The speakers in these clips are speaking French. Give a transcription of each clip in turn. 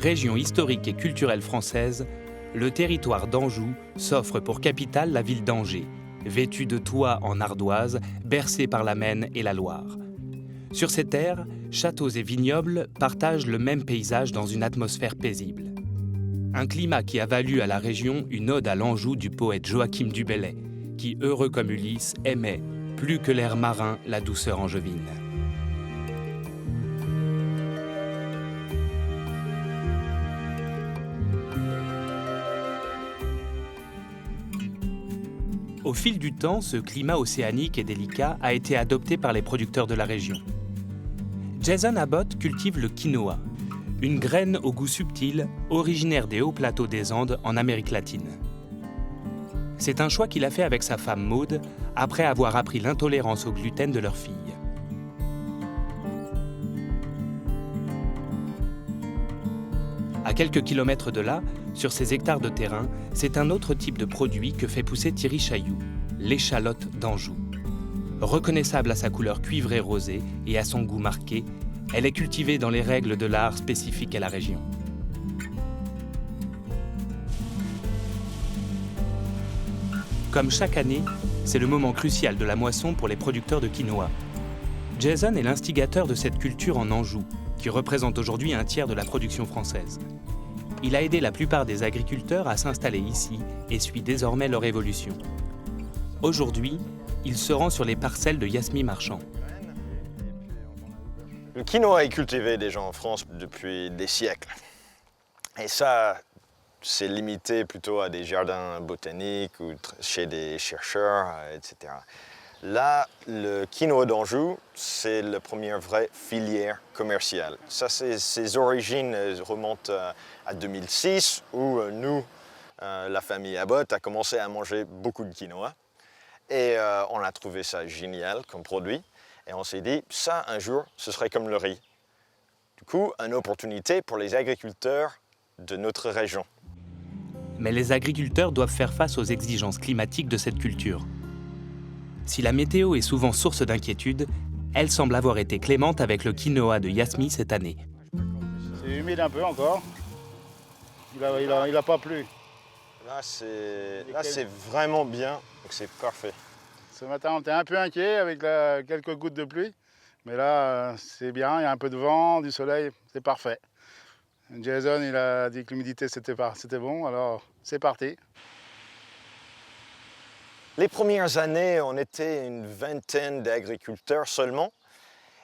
région historique et culturelle française, le territoire d'Anjou s'offre pour capitale la ville d'Angers, vêtue de toits en ardoise, bercée par la Maine et la Loire. Sur ces terres, châteaux et vignobles partagent le même paysage dans une atmosphère paisible. Un climat qui a valu à la région une ode à l'Anjou du poète Joachim du Bellay, qui, heureux comme Ulysse, aimait, plus que l'air marin, la douceur angevine. Au fil du temps, ce climat océanique et délicat a été adopté par les producteurs de la région. Jason Abbott cultive le quinoa, une graine au goût subtil, originaire des hauts plateaux des Andes en Amérique latine. C'est un choix qu'il a fait avec sa femme Maude, après avoir appris l'intolérance au gluten de leur fille. À quelques kilomètres de là, sur ces hectares de terrain, c'est un autre type de produit que fait pousser Thierry Chailloux, l'échalote d'Anjou. Reconnaissable à sa couleur cuivrée rosée et à son goût marqué, elle est cultivée dans les règles de l'art spécifiques à la région. Comme chaque année, c'est le moment crucial de la moisson pour les producteurs de quinoa. Jason est l'instigateur de cette culture en Anjou, qui représente aujourd'hui un tiers de la production française. Il a aidé la plupart des agriculteurs à s'installer ici et suit désormais leur évolution. Aujourd'hui, il se rend sur les parcelles de Yasmi Marchand. Le quinoa est cultivé déjà en France depuis des siècles. Et ça, c'est limité plutôt à des jardins botaniques ou chez des chercheurs, etc. Là, le quinoa d'Anjou, c'est la première vraie filière commerciale. Ça, ses origines remontent à 2006, où nous, la famille Abbott, a commencé à manger beaucoup de quinoa. Et on a trouvé ça génial comme produit. Et on s'est dit, ça, un jour, ce serait comme le riz. Du coup, une opportunité pour les agriculteurs de notre région. Mais les agriculteurs doivent faire face aux exigences climatiques de cette culture. Si la météo est souvent source d'inquiétude, elle semble avoir été clémente avec le quinoa de Yasmi cette année. C'est humide un peu encore. Il a pas plu. Là, c'est vraiment bien, donc c'est parfait. Ce matin, on était un peu inquiet avec quelques gouttes de pluie. Mais là, c'est bien, il y a un peu de vent, du soleil, c'est parfait. Jason, il a dit que l'humidité, c'était bon, alors c'est parti. Les premières années, on était une vingtaine d'agriculteurs seulement.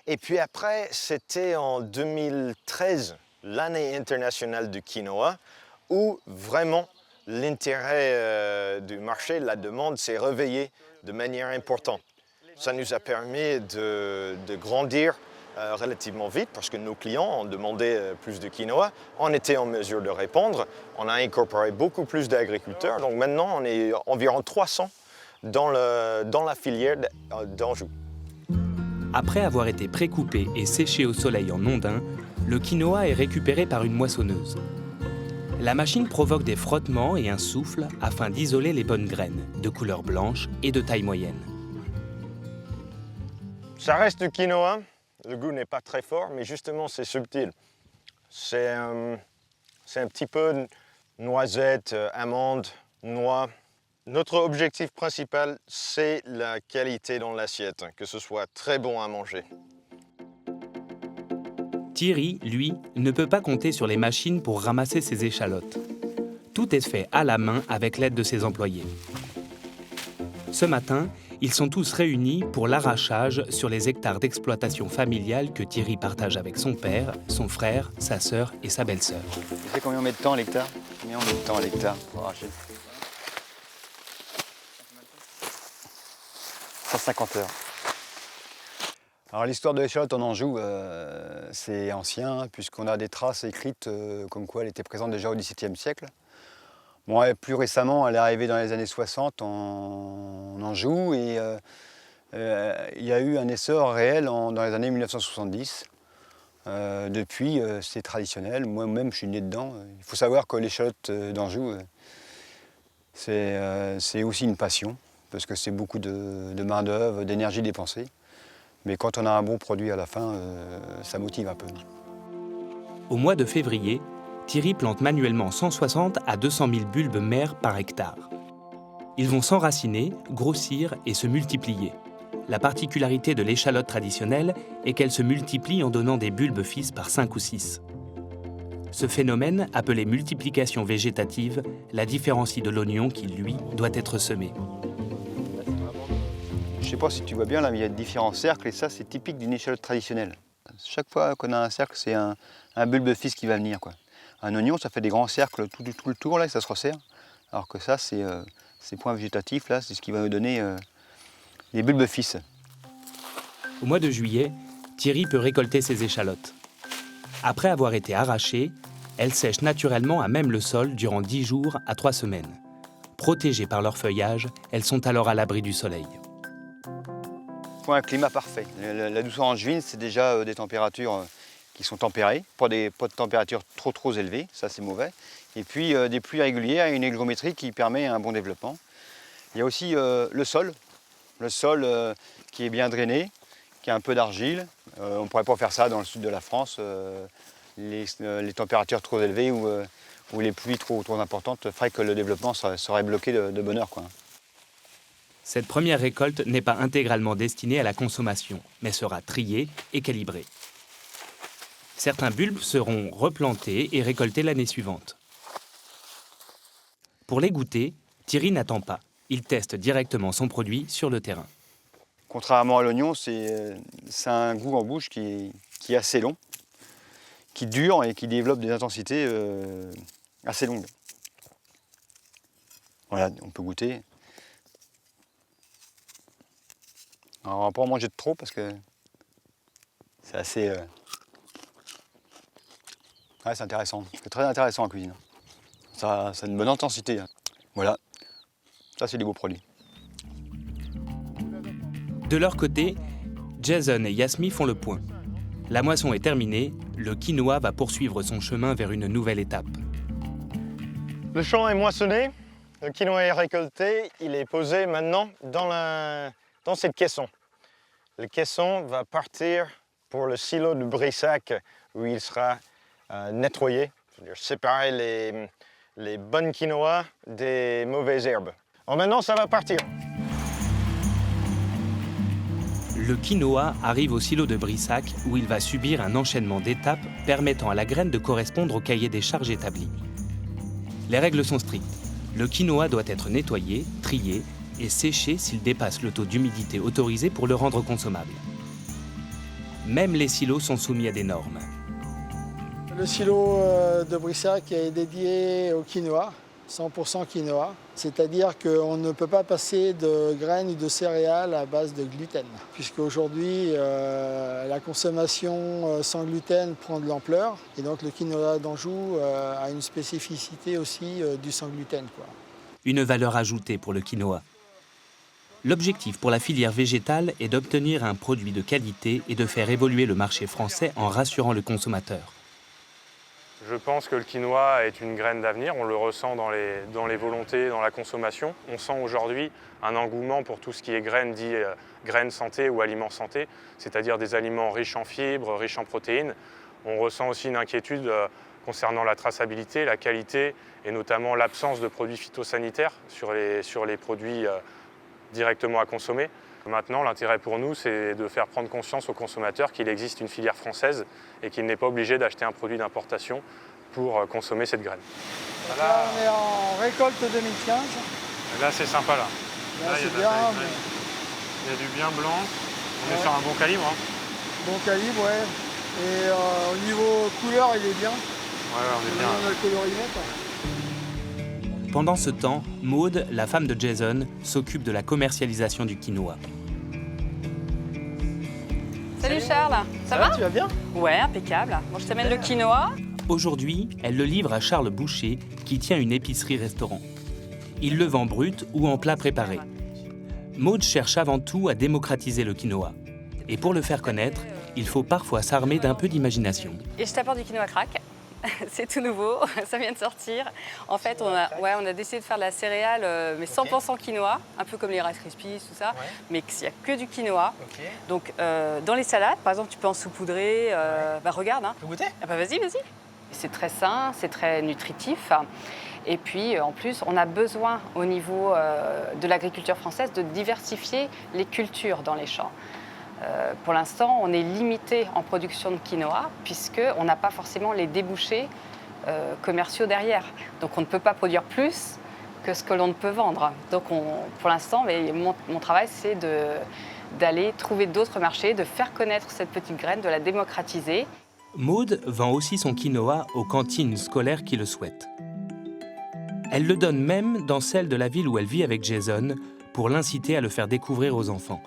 Et puis après, c'était en 2013, l'année internationale du quinoa, où vraiment l'intérêt du marché, la demande s'est réveillée de manière importante. Ça nous a permis de grandir relativement vite parce que nos clients ont demandé plus de quinoa. On était en mesure de répondre. On a incorporé beaucoup plus d'agriculteurs. Donc maintenant, on est environ 300 dans la filière d'Anjou. Après avoir été précoupé et séché au soleil en ondin, le quinoa est récupéré par une moissonneuse. La machine provoque des frottements et un souffle afin d'isoler les bonnes graines, de couleur blanche et de taille moyenne. Ça reste du quinoa. Le goût n'est pas très fort, mais justement, c'est subtil. C'est un petit peu noisette, amande, noix. Notre objectif principal, c'est la qualité dans l'assiette, que ce soit très bon à manger. Thierry, lui, ne peut pas compter sur les machines pour ramasser ses échalotes. Tout est fait à la main avec l'aide de ses employés. Ce matin, ils sont tous réunis pour l'arrachage sur les hectares d'exploitation familiale que Thierry partage avec son père, son frère, sa sœur et sa belle-sœur. Tu sais combien on met de temps à l'hectare? Combien on met de temps à l'hectare pour arracher? 150 heures. Alors l'histoire de l'échalote en Anjou, c'est ancien, puisqu'on a des traces écrites comme quoi elle était présente déjà au XVIIe siècle. Bon, plus récemment, elle est arrivée dans les années 60 en Anjou et il y a eu un essor réel dans les années 1970. Depuis, c'est traditionnel. Moi-même, je suis né dedans. Il faut savoir que l'échalote d'Anjou, c'est aussi une passion, parce que c'est beaucoup de main-d'œuvre, d'énergie dépensée. Mais quand on a un bon produit à la fin, ça motive un peu. Au mois de février, Thierry plante manuellement 160 à 200 000 bulbes mères par hectare. Ils vont s'enraciner, grossir et se multiplier. La particularité de l'échalote traditionnelle est qu'elle se multiplie en donnant des bulbes fils par 5 ou 6. Ce phénomène, appelé multiplication végétative, la différencie de l'oignon qui, lui, doit être semé. Je ne sais pas si tu vois bien, là, mais il y a différents cercles et ça, c'est typique d'une échalote traditionnelle. Chaque fois qu'on a un cercle, c'est un bulbe fils qui va venir, quoi. Un oignon, ça fait des grands cercles tout le tour, là, et ça se resserre. Alors que ça, ces points végétatifs, là, c'est ce qui va nous donner les bulbes fils. Au mois de juillet, Thierry peut récolter ses échalotes. Après avoir été arrachées, elles sèchent naturellement à même le sol durant 10 jours à 3 semaines. Protégées par leur feuillage, elles sont alors à l'abri du soleil. Il faut un climat parfait. La douceur angevine, c'est déjà des températures qui sont tempérées, pas de températures trop élevées, ça c'est mauvais. Et puis des pluies régulières et une hygrométrie qui permet un bon développement. Il y a aussi le sol qui est bien drainé, qui a un peu d'argile. On ne pourrait pas faire ça dans le sud de la France. Les températures trop élevées ou les pluies trop importantes feraient que le développement serait bloqué de bonne heure, quoi. Cette première récolte n'est pas intégralement destinée à la consommation, mais sera triée et calibrée. Certains bulbes seront replantés et récoltés l'année suivante. Pour les goûter, Thierry n'attend pas. Il teste directement son produit sur le terrain. Contrairement à l'oignon, c'est un goût en bouche qui est assez long, qui dure et qui développe des intensités assez longues. Voilà, on peut goûter. Alors, on ne va pas en manger de trop parce que c'est assez... Ouais, c'est intéressant. C'est très intéressant en cuisine. Ça a une bonne intensité. Voilà. Ça, c'est des beaux produits. De leur côté, Jason et Yasmi font le point. La moisson est terminée, le quinoa va poursuivre son chemin vers une nouvelle étape. Le champ est moissonné, le quinoa est récolté, il est posé maintenant dans cette caisson. Le caisson va partir pour le silo de Brissac où il sera nettoyé, c'est-à-dire séparer les bonnes quinoas des mauvaises herbes. Alors maintenant, ça va partir. Le quinoa arrive au silo de Brissac où il va subir un enchaînement d'étapes permettant à la graine de correspondre au cahier des charges établi. Les règles sont strictes. Le quinoa doit être nettoyé, trié et séché s'il dépasse le taux d'humidité autorisé pour le rendre consommable. Même les silos sont soumis à des normes. Le silo de Brissac est dédié au quinoa, 100% quinoa. C'est-à-dire qu'on ne peut pas passer de graines ou de céréales à base de gluten. Puisqu'aujourd'hui, la consommation sans gluten prend de l'ampleur. Et donc le quinoa d'Anjou a une spécificité aussi du sans gluten, quoi. Une valeur ajoutée pour le quinoa. L'objectif pour la filière végétale est d'obtenir un produit de qualité et de faire évoluer le marché français en rassurant le consommateur. Je pense que le quinoa est une graine d'avenir, on le ressent dans les volontés, dans la consommation. On sent aujourd'hui un engouement pour tout ce qui est graines, dit graines santé ou aliments santé, c'est-à-dire des aliments riches en fibres, riches en protéines. On ressent aussi une inquiétude concernant la traçabilité, la qualité et notamment l'absence de produits phytosanitaires sur les produits directement à consommer. Maintenant, l'intérêt pour nous, c'est de faire prendre conscience aux consommateurs qu'il existe une filière française et qu'il n'est pas obligé d'acheter un produit d'importation pour consommer cette graine. Là, on est en récolte 2015. Là, c'est sympa, là. Là, il y a c'est de bien. il y a du bien blanc. On est sur un bon calibre. Hein. Bon calibre, ouais. Et au niveau couleur, il est bien. Ouais, on est bien. On a le colorimètre. Pendant ce temps, Maude, la femme de Jason, s'occupe de la commercialisation du quinoa. Salut Charles, ça va? Tu vas bien? Ouais, impeccable. Bon, je t'amène le quinoa. Aujourd'hui, elle le livre à Charles Boucher, qui tient une épicerie-restaurant. Il le vend brut ou en plat préparé. Maude cherche avant tout à démocratiser le quinoa. Et pour le faire connaître, il faut parfois s'armer d'un peu d'imagination. Et je t'apporte du quinoa crack. C'est tout nouveau, ça vient de sortir. En fait, on a décidé de faire de la céréale, mais 100% quinoa, un peu comme les Rice Krispies, tout ça, mais il n'y a que du quinoa. Donc, dans les salades, par exemple, tu peux en saupoudrer. Bah, regarde. Hein. Tu peux goûter? Ah bah vas-y, vas-y. C'est très sain, c'est très nutritif. Et puis en plus, on a besoin au niveau de l'agriculture française de diversifier les cultures dans les champs. Pour l'instant, on est limité en production de quinoa puisqu'on n'a pas forcément les débouchés commerciaux derrière. Donc on ne peut pas produire plus que ce que l'on ne peut vendre. Donc pour l'instant, mon travail, c'est d'aller trouver d'autres marchés, de faire connaître cette petite graine, de la démocratiser. Maude vend aussi son quinoa aux cantines scolaires qui le souhaitent. Elle le donne même dans celle de la ville où elle vit avec Jason pour l'inciter à le faire découvrir aux enfants.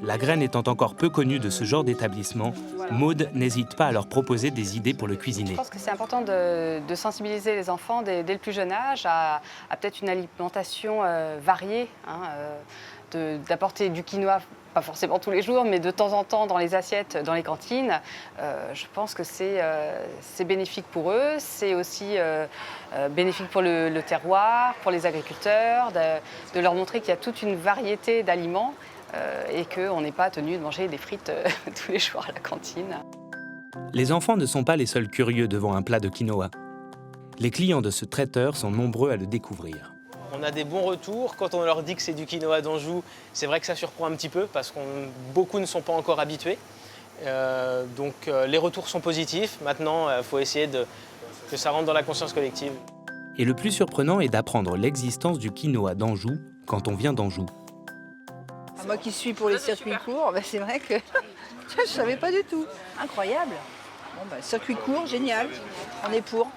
La graine étant encore peu connue de ce genre d'établissement, Maude n'hésite pas à leur proposer des idées pour le cuisiner. Je pense que c'est important de sensibiliser les enfants dès le plus jeune âge à peut-être une alimentation variée, d'apporter du quinoa, pas forcément tous les jours, mais de temps en temps dans les assiettes, dans les cantines. Je pense que c'est bénéfique pour eux, c'est aussi bénéfique pour le terroir, pour les agriculteurs, de leur montrer qu'il y a toute une variété d'aliments et qu'on n'est pas tenu de manger des frites tous les jours à la cantine. Les enfants ne sont pas les seuls curieux devant un plat de quinoa. Les clients de ce traiteur sont nombreux à le découvrir. On a des bons retours. Quand on leur dit que c'est du quinoa d'Anjou, c'est vrai que ça surprend un petit peu parce que beaucoup ne sont pas encore habitués. Donc les retours sont positifs. Maintenant, il faut essayer que ça rentre dans la conscience collective. Et le plus surprenant est d'apprendre l'existence du quinoa d'Anjou quand on vient d'Anjou. Moi qui suis pour les circuits courts, c'est vrai que je ne savais pas du tout. Incroyable. Bon, circuit court, génial. On est pour.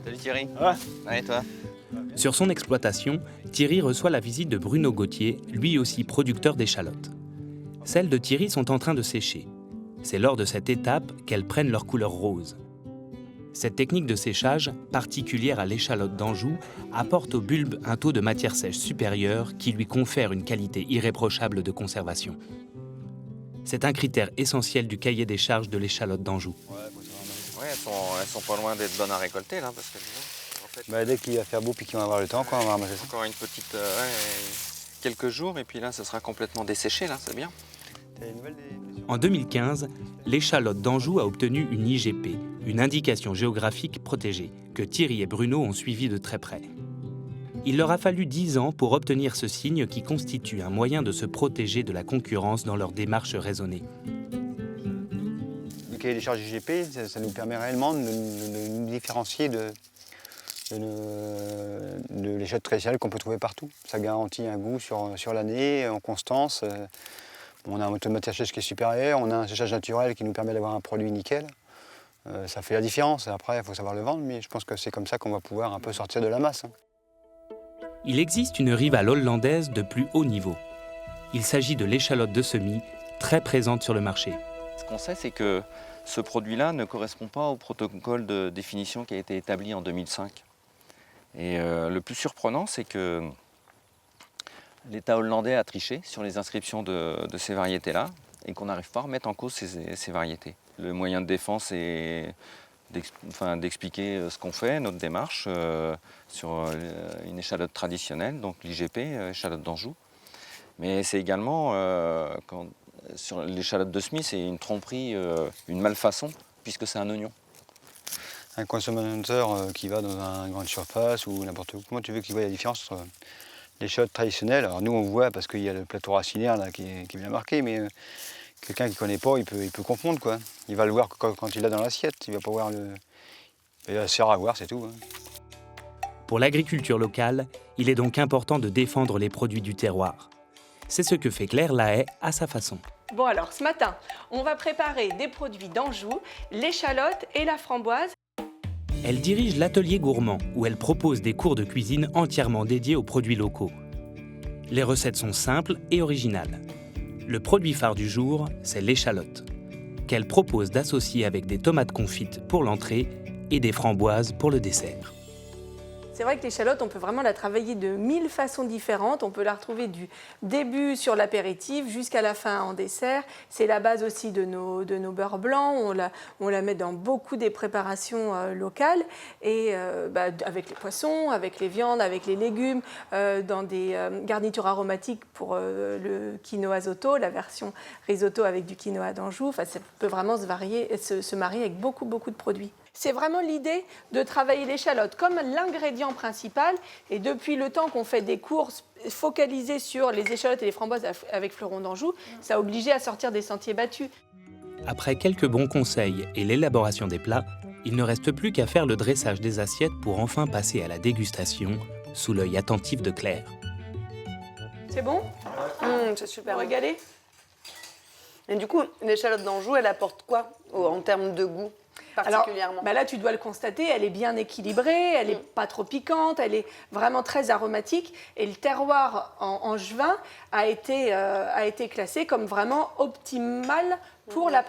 Salut Thierry. Ouais, toi. Sur son exploitation, Thierry reçoit la visite de Bruno Gauthier, lui aussi producteur d'échalotes. Celles de Thierry sont en train de sécher. C'est lors de cette étape qu'elles prennent leur couleur rose. Cette technique de séchage, particulière à l'échalote d'Anjou, apporte au bulbe un taux de matière sèche supérieur qui lui confère une qualité irréprochable de conservation. C'est un critère essentiel du cahier des charges de l'échalote d'Anjou. Ouais, elles sont pas loin d'être bonnes à récolter là, parce que en fait, Dès qu'il va faire beau et qu'ils vont avoir le temps, on va ramasser ça. encore une petite quelques jours et puis là, ça sera complètement desséché là, c'est bien. En 2015, l'échalote d'Anjou a obtenu une IGP, une indication géographique protégée, que Thierry et Bruno ont suivi de très près. Il leur a fallu 10 ans pour obtenir ce signe qui constitue un moyen de se protéger de la concurrence dans leur démarche raisonnée. Le cahier des charges IGP, ça nous permet réellement de nous différencier de l'échalote traditionnelle qu'on peut trouver partout. Ça garantit un goût sur l'année, en constance. On a un taux de matière sèche qui est supérieur, on a un séchage naturel qui nous permet d'avoir un produit nickel. Ça fait la différence. Après, il faut savoir le vendre, mais je pense que c'est comme ça qu'on va pouvoir un peu sortir de la masse. Il existe une rivale hollandaise de plus haut niveau. Il s'agit de l'échalote de semis, très présente sur le marché. Ce qu'on sait, c'est que ce produit-là ne correspond pas au protocole de définition qui a été établi en 2005. Et le plus surprenant, c'est que l'État hollandais a triché sur les inscriptions de ces variétés-là et qu'on n'arrive pas à remettre en cause ces variétés. Le moyen de défense est d'expliquer ce qu'on fait, notre démarche sur une échalote traditionnelle, donc l'IGP, échalote d'Anjou. Mais c'est également, sur l'échalote de semis, c'est une tromperie, une malfaçon, puisque c'est un oignon. Un consommateur qui va dans une grande surface ou n'importe où, comment tu veux qu'il voie la différence entre l'échalote traditionnelle? Alors nous on voit parce qu'il y a le plateau racinaire là, qui est bien marqué, mais quelqu'un qui ne connaît pas, il peut confondre, quoi. Il va le voir quand il l'a dans l'assiette, il va pas voir le... Il va se faire avoir, c'est tout. Pour l'agriculture locale, il est donc important de défendre les produits du terroir. C'est ce que fait Claire Lahaye à sa façon. Bon alors, ce matin, on va préparer des produits d'Anjou, l'échalote et la framboise. Elle dirige l'atelier gourmand, où elle propose des cours de cuisine entièrement dédiés aux produits locaux. Les recettes sont simples et originales. Le produit phare du jour, c'est l'échalote, qu'elle propose d'associer avec des tomates confites pour l'entrée et des framboises pour le dessert. C'est vrai que l'échalote, on peut vraiment la travailler de 1000 façons différentes. On peut la retrouver du début sur l'apéritif jusqu'à la fin en dessert. C'est la base aussi de nos beurres blancs. On la met dans beaucoup des préparations locales. Et avec les poissons, avec les viandes, avec les légumes, dans des garnitures aromatiques pour le quinoa zotto, la version risotto avec du quinoa d'Anjou. Enfin, ça peut vraiment se marier avec beaucoup de produits. C'est vraiment l'idée de travailler l'échalote comme l'ingrédient principal. Et depuis le temps qu'on fait des cours focalisés sur les échalotes et les framboises avec fleurons d'Anjou, ça a obligé à sortir des sentiers battus. Après quelques bons conseils et l'élaboration des plats, il ne reste plus qu'à faire le dressage des assiettes pour enfin passer à la dégustation sous l'œil attentif de Claire. C'est bon ? C'est super. Vous régalez ? Et du coup, l'échalote d'Anjou, elle apporte quoi en termes de goût particulièrement? Alors, là, tu dois le constater, elle est bien équilibrée, elle n'est pas trop piquante, elle est vraiment très aromatique. Et le terroir angevin a été classé comme vraiment optimal pour la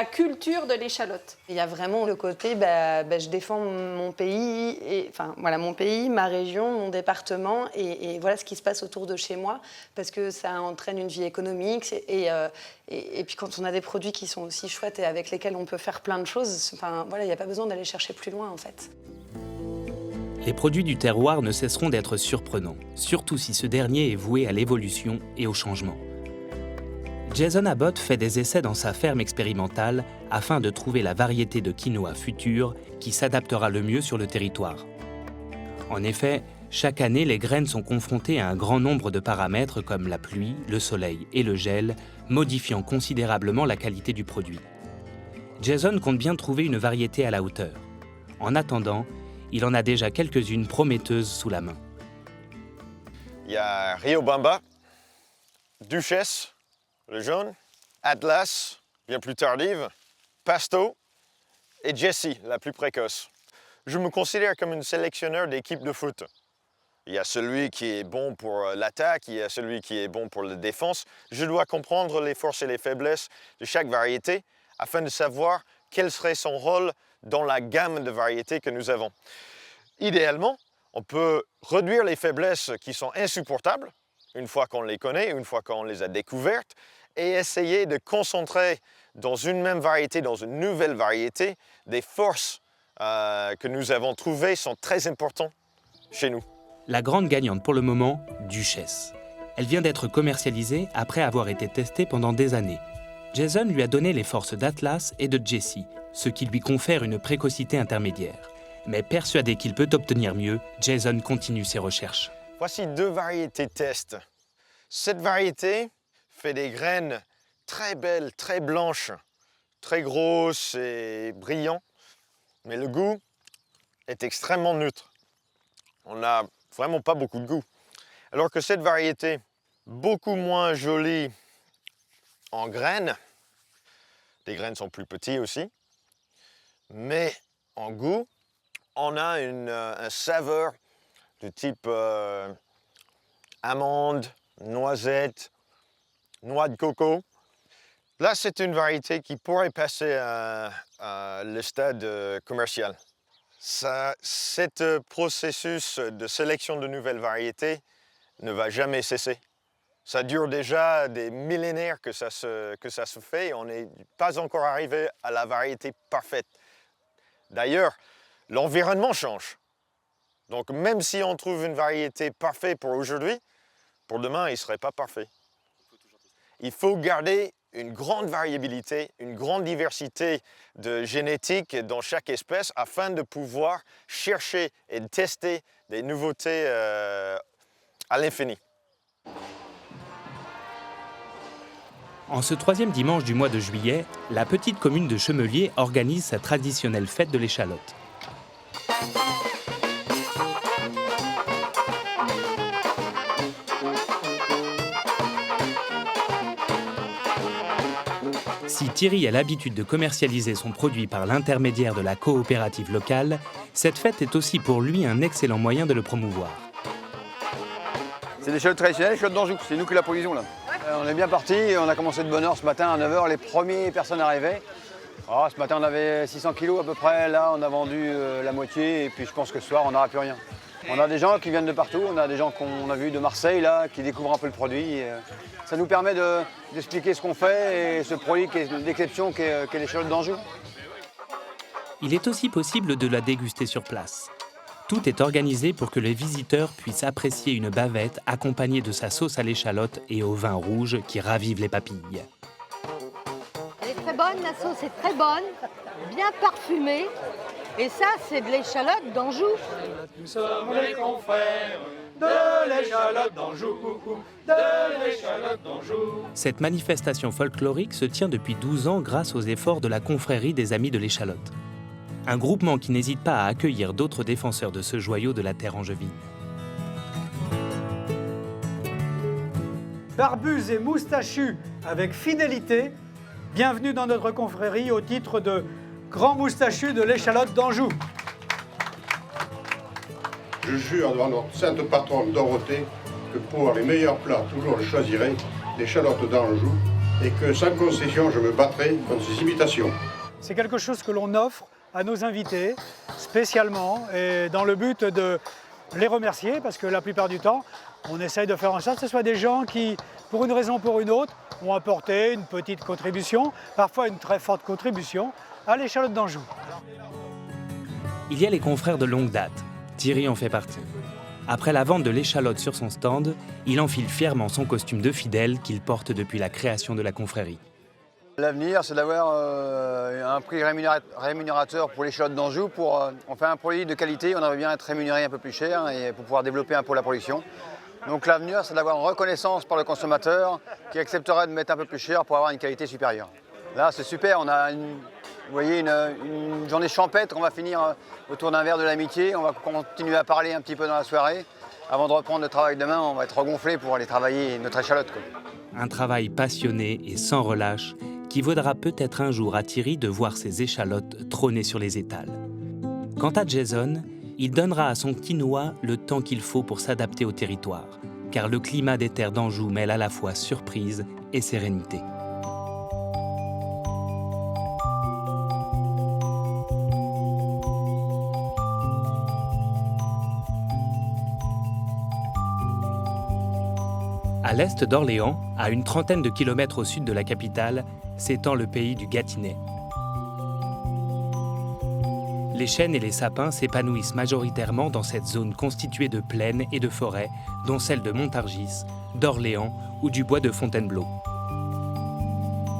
culture de l'échalote. Il y a vraiment le côté, je défends mon pays, mon pays, ma région, mon département, et voilà ce qui se passe autour de chez moi, parce que ça entraîne une vie économique, et puis quand on a des produits qui sont aussi chouettes et avec lesquels on peut faire plein de choses, il n'y a pas besoin d'aller chercher plus loin en fait. Les produits du terroir ne cesseront d'être surprenants, surtout si ce dernier est voué à l'évolution et au changement. Jason Abbott fait des essais dans sa ferme expérimentale afin de trouver la variété de quinoa future qui s'adaptera le mieux sur le territoire. En effet, chaque année, les graines sont confrontées à un grand nombre de paramètres comme la pluie, le soleil et le gel, modifiant considérablement la qualité du produit. Jason compte bien trouver une variété à la hauteur. En attendant, il en a déjà quelques-unes prometteuses sous la main. Il y a Riobamba, Duchesse, le jaune, Atlas, bien plus tardive, Pasto et Jessie, la plus précoce. Je me considère comme un sélectionneur d'équipes de foot. Il y a celui qui est bon pour l'attaque, il y a celui qui est bon pour la défense. Je dois comprendre les forces et les faiblesses de chaque variété afin de savoir quel serait son rôle dans la gamme de variétés que nous avons. Idéalement, on peut réduire les faiblesses qui sont insupportables une fois qu'on les connaît, une fois qu'on les a découvertes, et essayer de concentrer dans une même variété, dans une nouvelle variété, des forces que nous avons trouvées sont très importantes chez nous. La grande gagnante pour le moment, Duchesse. Elle vient d'être commercialisée après avoir été testée pendant des années. Jason lui a donné les forces d'Atlas et de Jessie, ce qui lui confère une précocité intermédiaire. Mais persuadé qu'il peut obtenir mieux, Jason continue ses recherches. Voici 2 variétés test. Cette variété fait des graines très belles, très blanches, très grosses et brillantes, mais le goût est extrêmement neutre. On n'a vraiment pas beaucoup de goût. Alors que cette variété, beaucoup moins jolie en graines, les graines sont plus petites aussi, mais en goût, on a un saveur de type amande, noisette, noix de coco. Là, c'est une variété qui pourrait passer à le stade commercial. Ce processus de sélection de nouvelles variétés ne va jamais cesser. Ça dure déjà des millénaires que ça se fait et on n'est pas encore arrivé à la variété parfaite. D'ailleurs, l'environnement change. Donc même si on trouve une variété parfaite pour aujourd'hui, pour demain, il ne serait pas parfait. Il faut garder une grande variabilité, une grande diversité de génétique dans chaque espèce afin de pouvoir chercher et tester des nouveautés à l'infini. En ce 3e dimanche du mois de juillet, la petite commune de Chemelier organise sa traditionnelle fête de l'échalote. Si Thierry a l'habitude de commercialiser son produit par l'intermédiaire de la coopérative locale, cette fête est aussi pour lui un excellent moyen de le promouvoir. C'est des l'échalote traditionnelle, l'échalote d'Anjou, c'est nous qui la produisons là. On est bien parti, on a commencé de bonne heure ce matin à 9h, les premières personnes arrivaient. Ce matin, on avait 600 kilos à peu près. Là, on a vendu la moitié. Et puis, je pense que ce soir, on n'aura plus rien. On a des gens qui viennent de partout. On a des gens qu'on a vus de Marseille, là, qui découvrent un peu le produit. Et, ça nous permet d'expliquer ce qu'on fait et ce produit d'exception qu'est l'échalote d'Anjou. Il est aussi possible de la déguster sur place. Tout est organisé pour que les visiteurs puissent apprécier une bavette accompagnée de sa sauce à l'échalote et au vin rouge qui ravive les papilles. Elle est très bonne, la sauce est très bonne, bien parfumée. Et ça, c'est de l'échalote d'Anjou. Nous sommes les confrères de l'échalote d'Anjou, de l'échalote d'Anjou. Cette manifestation folklorique se tient depuis 12 ans grâce aux efforts de la confrérie des Amis de l'Échalote. Un groupement qui n'hésite pas à accueillir d'autres défenseurs de ce joyau de la terre angevine. Barbus et moustachus avec fidélité, bienvenue dans notre confrérie au titre de Grand Moustachu de l'échalote d'Anjou. Je jure devant notre sainte patronne Dorothée que pour les meilleurs plats, toujours je choisirai l'échalote d'Anjou et que sans concession, je me battrai contre ces imitations. C'est quelque chose que l'on offre à nos invités spécialement et dans le but de les remercier parce que la plupart du temps, on essaye de faire en sorte que ce soit des gens qui, pour une raison ou pour une autre, ont apporté une petite contribution, parfois une très forte contribution, à l'échalote d'Anjou. Il y a les confrères de longue date. Thierry en fait partie. Après la vente de l'échalote sur son stand, il enfile fièrement son costume de fidèle qu'il porte depuis la création de la confrérie. L'avenir, c'est d'avoir un prix rémunérateur pour l'échalote d'Anjou. On fait un produit de qualité, on aimerait bien être rémunéré un peu plus cher et pour pouvoir développer un peu la production. Donc l'avenir, c'est d'avoir une reconnaissance par le consommateur qui accepterait de mettre un peu plus cher pour avoir une qualité supérieure. Là, c'est super, on a vous voyez, une journée champêtre, on va finir autour d'un verre de l'amitié, on va continuer à parler un petit peu dans la soirée. Avant de reprendre le travail demain, on va être regonflé pour aller travailler notre échalote, quoi. Un travail passionné et sans relâche qui vaudra peut-être un jour à Thierry de voir ses échalotes trôner sur les étals. Quant à Jason, il donnera à son quinoa le temps qu'il faut pour s'adapter au territoire, car le climat des terres d'Anjou mêle à la fois surprise et sérénité. À l'est d'Orléans, à une trentaine de kilomètres au sud de la capitale, s'étend le pays du Gâtinais. Les chênes et les sapins s'épanouissent majoritairement dans cette zone constituée de plaines et de forêts, dont celles de Montargis, d'Orléans ou du bois de Fontainebleau.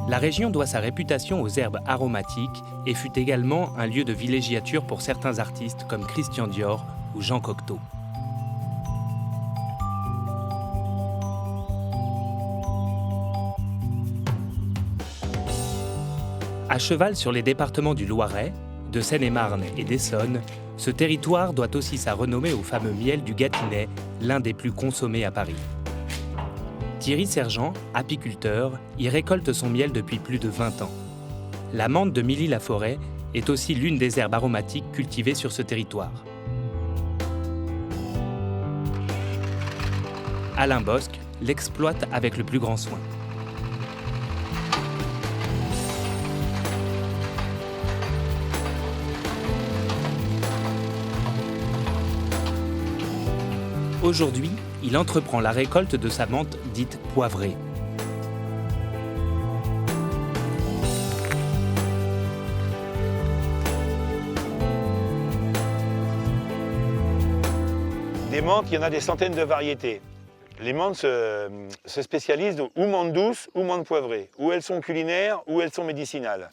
La région doit sa réputation aux herbes aromatiques et fut également un lieu de villégiature pour certains artistes comme Christian Dior ou Jean Cocteau. À cheval sur les départements du Loiret, de Seine-et-Marne et d'Essonne, ce territoire doit aussi sa renommée au fameux miel du Gâtinais, l'un des plus consommés à Paris. Thierry Sergent, apiculteur, y récolte son miel depuis plus de 20 ans. La menthe de Milly-la-Forêt est aussi l'une des herbes aromatiques cultivées sur ce territoire. Alain Bosque l'exploite avec le plus grand soin. Aujourd'hui, il entreprend la récolte de sa menthe dite poivrée. Des menthes, il y en a des centaines de variétés. Les menthes se spécialisent ou menthe douce ou menthe poivrée. Ou elles sont culinaires ou elles sont médicinales.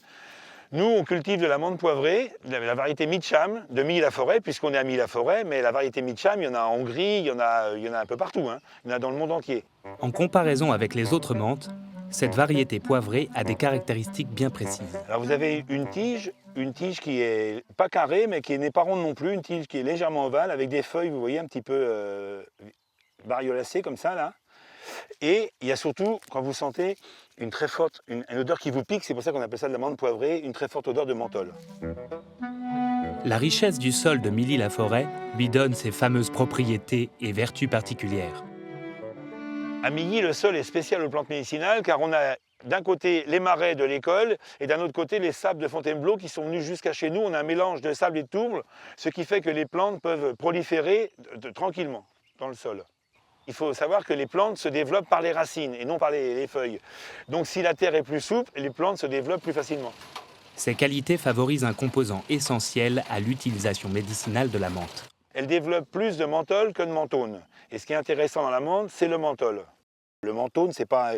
Nous, on cultive de la menthe poivrée, la variété Mitcham de Milly-la-Forêt, puisqu'on est à Milly-la-Forêt, mais la variété Mitcham, il y en a en Hongrie, il y en a un peu partout, hein. Il y en a dans le monde entier. En comparaison avec les autres menthes, cette variété poivrée a des caractéristiques bien précises. Alors vous avez une tige qui est pas carrée, mais qui n'est pas ronde non plus, une tige qui est légèrement ovale, avec des feuilles, vous voyez, un petit peu bariolacées comme ça, là. Et il y a surtout, quand vous sentez une très forte, une odeur qui vous pique, c'est pour ça qu'on appelle ça de la menthe poivrée, une très forte odeur de menthol. La richesse du sol de Milly-la-Forêt lui donne ses fameuses propriétés et vertus particulières. À Milly, le sol est spécial aux plantes médicinales car on a d'un côté les marais de l'école et d'un autre côté les sables de Fontainebleau qui sont venus jusqu'à chez nous. On a un mélange de sable et de tourbe, ce qui fait que les plantes peuvent proliférer tranquillement dans le sol. Il faut savoir que les plantes se développent par les racines et non par les feuilles. Donc si la terre est plus souple, les plantes se développent plus facilement. Ces qualités favorisent un composant essentiel à l'utilisation médicinale de la menthe. Elle développe plus de menthol que de menthone. Et ce qui est intéressant dans la menthe, c'est le menthol. Le menthone, c'est pas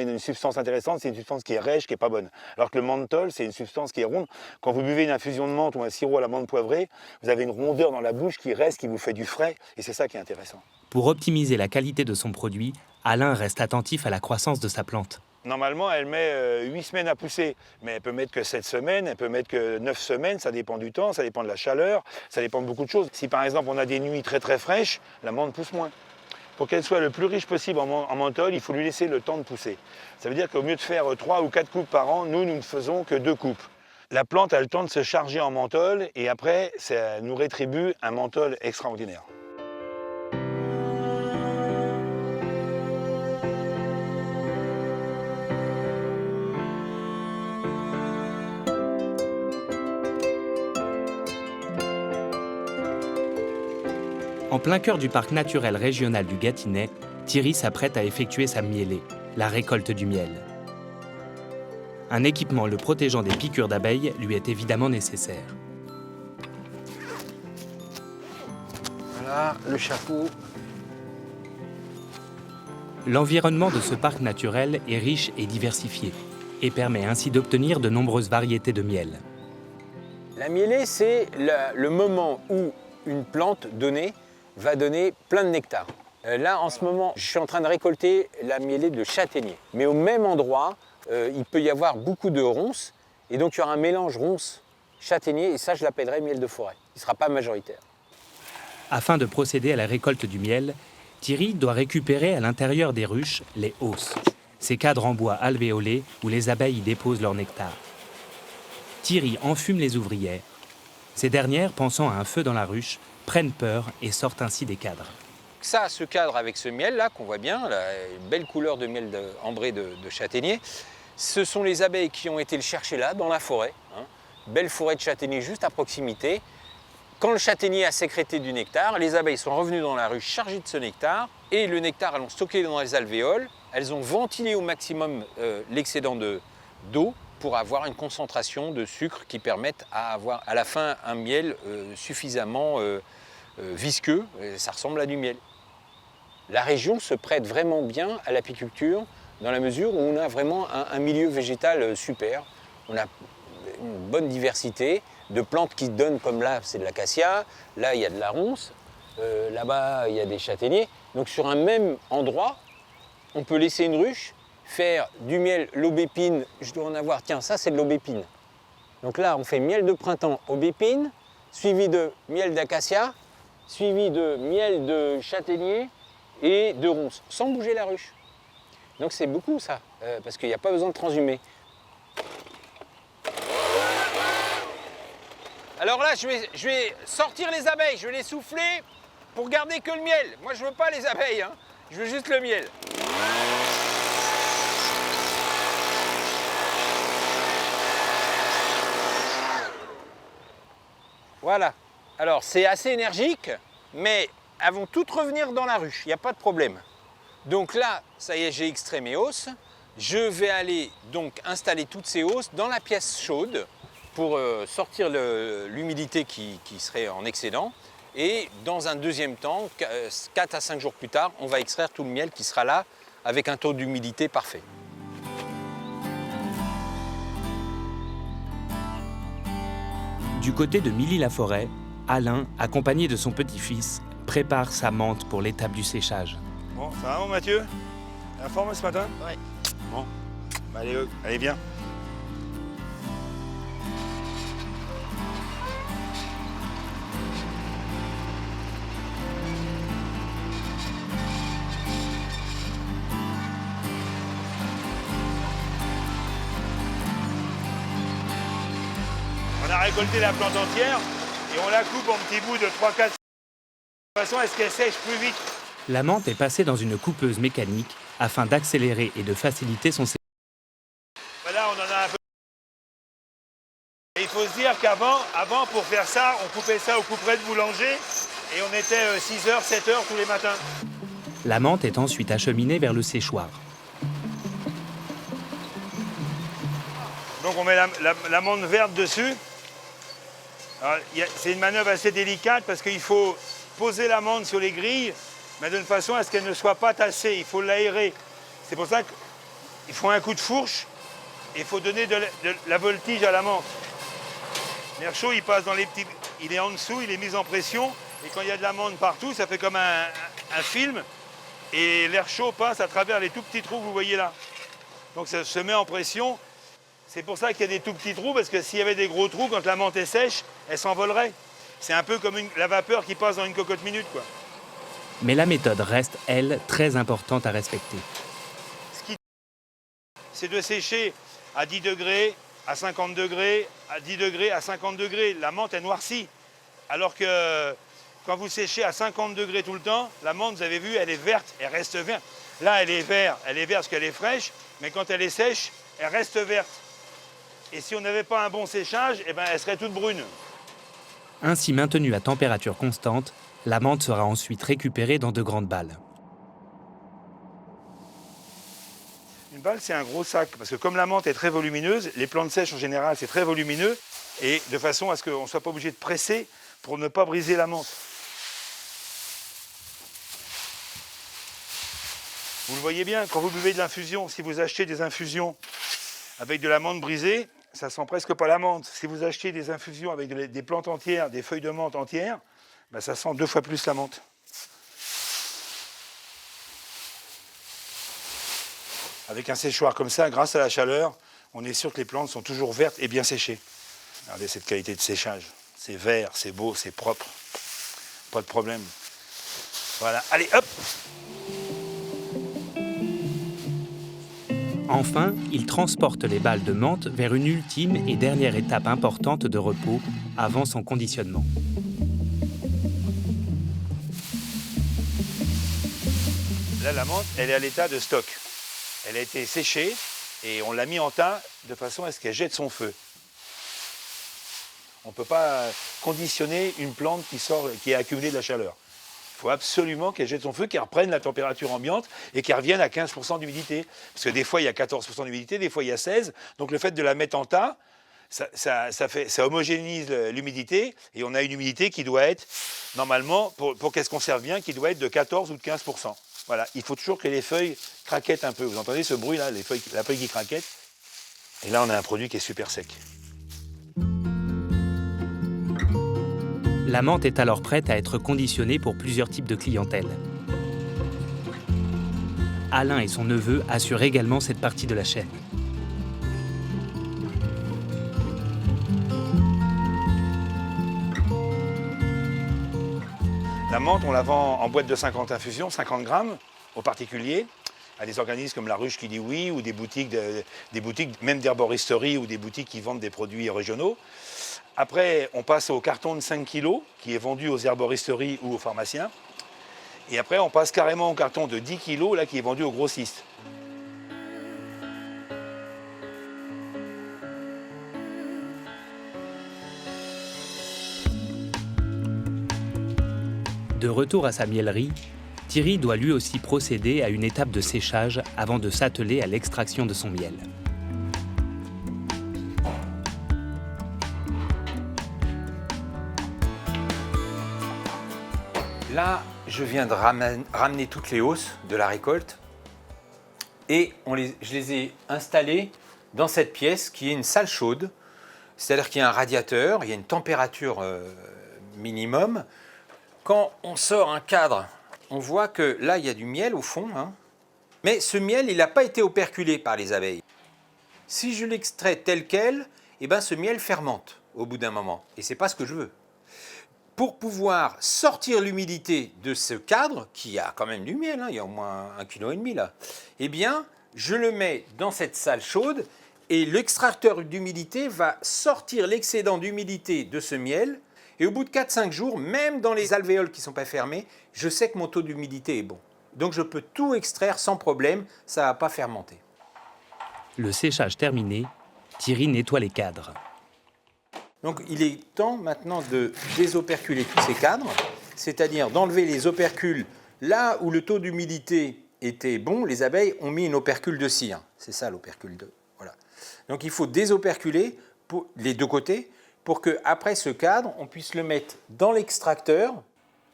une substance intéressante, c'est une substance qui est rêche, qui n'est pas bonne. Alors que le menthol, c'est une substance qui est ronde. Quand vous buvez une infusion de menthe ou un sirop à la menthe poivrée, vous avez une rondeur dans la bouche qui reste, qui vous fait du frais, et c'est ça qui est intéressant. Pour optimiser la qualité de son produit, Alain reste attentif à la croissance de sa plante. Normalement, elle met 8 semaines à pousser, mais elle peut mettre que 7 semaines, elle peut mettre que 9 semaines, ça dépend du temps, ça dépend de la chaleur, ça dépend de beaucoup de choses. Si par exemple on a des nuits très très fraîches, la menthe pousse moins. Pour qu'elle soit le plus riche possible en menthol, il faut lui laisser le temps de pousser. Ça veut dire qu'au mieux de faire 3 ou 4 coupes par an, nous ne faisons que 2 coupes. La plante a le temps de se charger en menthol et après, ça nous rétribue un menthol extraordinaire. En plein cœur du parc naturel régional du Gâtinais, Thierry s'apprête à effectuer sa mielée, la récolte du miel. Un équipement le protégeant des piqûres d'abeilles lui est évidemment nécessaire. Voilà le chapeau. L'environnement de ce parc naturel est riche et diversifié et permet ainsi d'obtenir de nombreuses variétés de miel. La mielée, c'est le moment où une plante donnée va donner plein de nectar. Là, en ce moment, je suis en train de récolter la mielée de châtaignier. Mais au même endroit, il peut y avoir beaucoup de ronces, et donc il y aura un mélange ronce-châtaignier, et ça, je l'appellerai miel de forêt. Il ne sera pas majoritaire. Afin de procéder à la récolte du miel, Thierry doit récupérer à l'intérieur des ruches les hausses, ces cadres en bois alvéolés où les abeilles y déposent leur nectar. Thierry enfume les ouvrières. Ces dernières, pensant à un feu dans la ruche, prennent peur et sortent ainsi des cadres. Ça, ce cadre avec ce miel-là, qu'on voit bien, là, une belle couleur de miel ambré de châtaignier, ce sont les abeilles qui ont été le chercher là, dans la forêt. Hein. Belle forêt de châtaignier juste à proximité. Quand le châtaignier a sécrété du nectar, les abeilles sont revenues dans la ruche chargées de ce nectar, et le nectar, elles l'ont stocké dans les alvéoles, elles ont ventilé au maximum l'excédent d'eau, pour avoir une concentration de sucre qui permette à avoir à la fin un miel suffisamment visqueux, et ça ressemble à du miel. La région se prête vraiment bien à l'apiculture dans la mesure où on a vraiment un milieu végétal super. On a une bonne diversité de plantes qui donnent, comme là c'est de l'acacia, là il y a de la ronce, là-bas il y a des châtaigniers. Donc sur un même endroit, on peut laisser une ruche, faire du miel, l'aubépine, je dois en avoir, tiens, ça c'est de l'aubépine. Donc là, on fait miel de printemps, aubépine, suivi de miel d'acacia, suivi de miel de châtaignier et de ronce, sans bouger la ruche. Donc c'est beaucoup ça, parce qu'il n'y a pas besoin de transhumer. Alors là, je vais sortir les abeilles, je vais les souffler pour garder que le miel. Moi, je ne veux pas les abeilles, hein. Je veux juste le miel. Voilà. Alors, c'est assez énergique, mais elles vont toutes revenir dans la ruche, il n'y a pas de problème. Donc là, ça y est, j'ai extrait mes hausses. Je vais aller donc installer toutes ces hausses dans la pièce chaude pour sortir l'humidité qui serait en excédent. Et dans un deuxième temps, 4 à 5 jours plus tard, on va extraire tout le miel qui sera là avec un taux d'humidité parfait. Du côté de Milly-la-Forêt, Alain, accompagné de son petit-fils, prépare sa menthe pour l'étape du séchage. Bon, ça va, mon Mathieu? La forme ce matin? Oui. Bon, bah, allez, viens. On a récolté la plante entière et on la coupe en petits bouts de 3-4 de façon à ce qu'elle sèche plus vite. La menthe est passée dans une coupeuse mécanique afin d'accélérer et de faciliter son séchage. il faut se dire qu'avant, pour faire ça, on coupait ça au couperet de boulanger et on était 6h, 7h tous les matins. La menthe est ensuite acheminée vers le séchoir. Donc on met la menthe verte dessus. C'est une manœuvre assez délicate parce qu'il faut poser la menthe sur les grilles, mais d'une façon à ce qu'elle ne soit pas tassée. Il faut l'aérer. C'est pour ça qu'il faut un coup de fourche et il faut donner de la voltige à la menthe. L'air chaud, il passe dans les petits... Il est en dessous, il est mis en pression. Et quand il y a de la menthe partout, ça fait comme un film. Et l'air chaud passe à travers les tout petits trous que vous voyez là. Donc ça se met en pression. C'est pour ça qu'il y a des tout petits trous, parce que s'il y avait des gros trous, quand la menthe est sèche, elle s'envolerait. C'est un peu comme la vapeur qui passe dans une cocotte minute, quoi. Mais la méthode reste, elle, très importante à respecter. C'est de sécher à 10 degrés, à 50 degrés, à 10 degrés, à 50 degrés. La menthe est noircie. Alors que quand vous séchez à 50 degrés tout le temps, la menthe, vous avez vu, elle est verte, elle reste verte. Là, elle est verte parce qu'elle est fraîche, mais quand elle est sèche, elle reste verte. Et si on n'avait pas un bon séchage, eh ben, elle serait toute brune. Ainsi maintenue à température constante, la menthe sera ensuite récupérée dans de grandes balles. Une balle, c'est un gros sac, parce que comme la menthe est très volumineuse, les plantes sèches en général, c'est très volumineux, et de façon à ce qu'on ne soit pas obligé de presser pour ne pas briser la menthe. Vous le voyez bien, quand vous buvez de l'infusion, si vous achetez des infusions avec de la menthe brisée, ça sent presque pas la menthe. Si vous achetez des infusions avec des plantes entières, des feuilles de menthe entières, ben ça sent 2 fois plus la menthe. Avec un séchoir comme ça, grâce à la chaleur, on est sûr que les plantes sont toujours vertes et bien séchées. Regardez cette qualité de séchage. C'est vert, c'est beau, c'est propre. Pas de problème. Voilà, allez, hop! Enfin, il transporte les balles de menthe vers une ultime et dernière étape importante de repos avant son conditionnement. Là, la menthe, elle est à l'état de stock. Elle a été séchée et on l'a mis en tas de façon à ce qu'elle jette son feu. On ne peut pas conditionner une plante qui a accumulé de la chaleur. Il faut absolument qu'elle jette son feu, qu'elle reprenne la température ambiante et qu'elle revienne à 15% d'humidité. Parce que des fois, il y a 14% d'humidité, des fois, il y a 16%. Donc le fait de la mettre en tas, ça homogénise l'humidité et on a une humidité qui doit être, normalement, pour qu'elle se conserve bien, qui doit être de 14 ou de 15%. Voilà, il faut toujours que les feuilles craquettent un peu. Vous entendez ce bruit-là, la feuille qui craquette. Et là, on a un produit qui est super sec. La menthe est alors prête à être conditionnée pour plusieurs types de clientèle. Alain et son neveu assurent également cette partie de la chaîne. La menthe, on la vend en boîte de 50 infusions, 50 grammes, aux particuliers, à des organismes comme La Ruche qui dit oui, ou des boutiques même d'herboristerie, ou des boutiques qui vendent des produits régionaux. Après, on passe au carton de 5 kg, qui est vendu aux herboristeries ou aux pharmaciens. Et après, on passe carrément au carton de 10 kg, là, qui est vendu aux grossistes. De retour à sa miellerie, Thierry doit lui aussi procéder à une étape de séchage avant de s'atteler à l'extraction de son miel. Là, je viens de ramener toutes les hausses de la récolte et je les ai installées dans cette pièce qui est une salle chaude. C'est-à-dire qu'il y a un radiateur, il y a une température minimum. Quand on sort un cadre, on voit que là, il y a du miel au fond. Hein. Mais ce miel, il n'a pas été operculé par les abeilles. Si je l'extrais tel quel, eh ben, ce miel fermente au bout d'un moment. Et ce n'est pas ce que je veux. Pour pouvoir sortir l'humidité de ce cadre, qui a quand même du miel, hein, il y a au moins 1,5 kg là, eh bien, je le mets dans cette salle chaude et l'extracteur d'humidité va sortir l'excédent d'humidité de ce miel. Et au bout de 4-5 jours, même dans les alvéoles qui ne sont pas fermées, je sais que mon taux d'humidité est bon. Donc je peux tout extraire sans problème, ça ne va pas fermenter. Le séchage terminé, Thierry nettoie les cadres. Donc il est temps maintenant de désoperculer tous ces cadres, c'est-à-dire d'enlever les opercules là où le taux d'humidité était bon. Les abeilles ont mis une opercule de cire. C'est ça l'opercule 2. Voilà. Donc il faut désoperculer les deux côtés pour qu'après ce cadre, on puisse le mettre dans l'extracteur.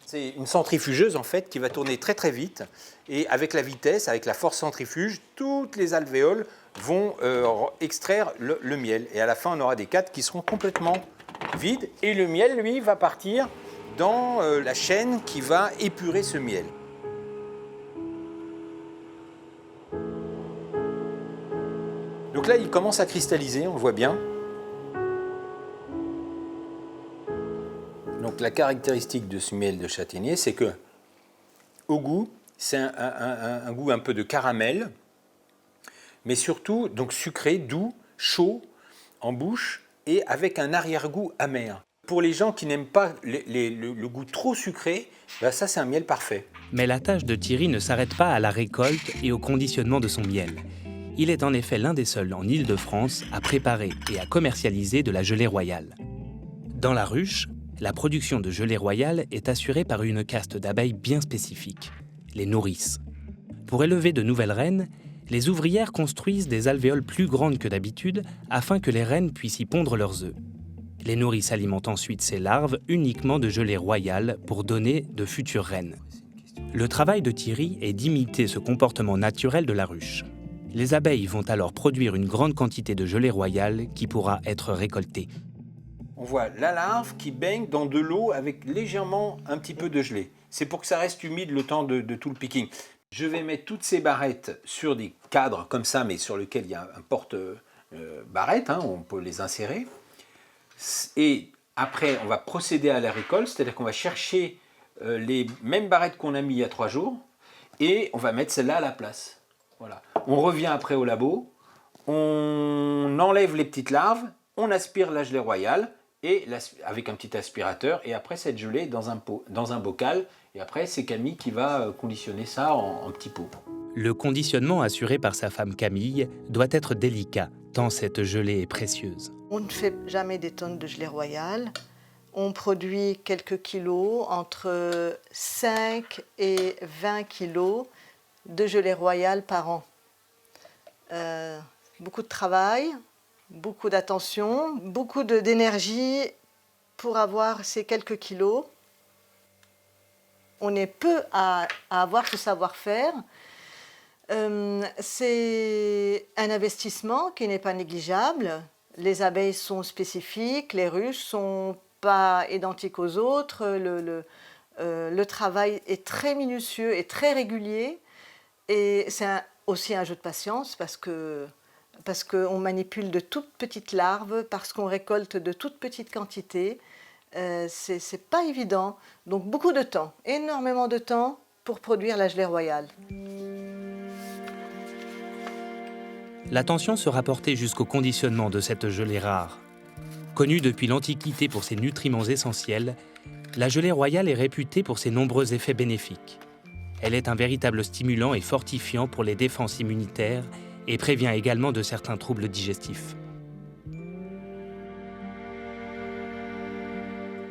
C'est une centrifugeuse en fait qui va tourner très très vite et avec la vitesse, avec la force centrifuge, toutes les alvéoles vont extraire le miel. Et à la fin, on aura des cadres qui seront complètement vides et le miel, lui, va partir dans la chaîne qui va épurer ce miel. Donc là, il commence à cristalliser, on le voit bien. Donc la caractéristique de ce miel de châtaignier, c'est que au goût, c'est un goût un peu de caramel, mais surtout donc sucré, doux, chaud en bouche et avec un arrière-goût amer. Pour les gens qui n'aiment pas le goût trop sucré, ben ça c'est un miel parfait. Mais la tâche de Thierry ne s'arrête pas à la récolte et au conditionnement de son miel. Il est en effet l'un des seuls en Île-de-France à préparer et à commercialiser de la gelée royale. Dans la ruche, la production de gelée royale est assurée par une caste d'abeilles bien spécifique, les nourrices. Pour élever de nouvelles reines, les ouvrières construisent des alvéoles plus grandes que d'habitude afin que les reines puissent y pondre leurs œufs. Les nourrices alimentent ensuite ces larves uniquement de gelée royale pour donner de futures reines. Le travail de Thierry est d'imiter ce comportement naturel de la ruche. Les abeilles vont alors produire une grande quantité de gelée royale qui pourra être récoltée. On voit la larve qui baigne dans de l'eau avec légèrement un petit peu de gelée. C'est pour que ça reste humide le temps de tout le picking. Je vais mettre toutes ces barrettes sur des cadres comme ça, mais sur lesquels il y a un porte-barrette, on peut les insérer. Et après, on va procéder à la récolte, c'est-à-dire qu'on va chercher les mêmes barrettes qu'on a mis il y a 3 jours et on va mettre celle-là à la place. Voilà. On revient après au labo, on enlève les petites larves, on aspire la gelée royale et avec un petit aspirateur et après cette gelée dans un bocal et après c'est Camille qui va conditionner ça en petits pots. Le conditionnement assuré par sa femme Camille doit être délicat, tant cette gelée est précieuse. On ne fait jamais des tonnes de gelée royale. On produit quelques kilos, entre 5 et 20 kilos de gelée royale par an. Beaucoup de travail, beaucoup d'attention, beaucoup d'énergie pour avoir ces quelques kilos. On est peu à avoir ce savoir-faire. C'est un investissement qui n'est pas négligeable. Les abeilles sont spécifiques, les ruches ne sont pas identiques aux autres. Le travail est très minutieux et très régulier. Et c'est aussi un jeu de patience parce qu'on manipule de toutes petites larves, parce qu'on récolte de toutes petites quantités. C'est pas évident. Donc beaucoup de temps, énormément de temps pour produire la gelée royale. L'attention sera portée jusqu'au conditionnement de cette gelée rare. Connue depuis l'Antiquité pour ses nutriments essentiels, la gelée royale est réputée pour ses nombreux effets bénéfiques. Elle est un véritable stimulant et fortifiant pour les défenses immunitaires et prévient également de certains troubles digestifs.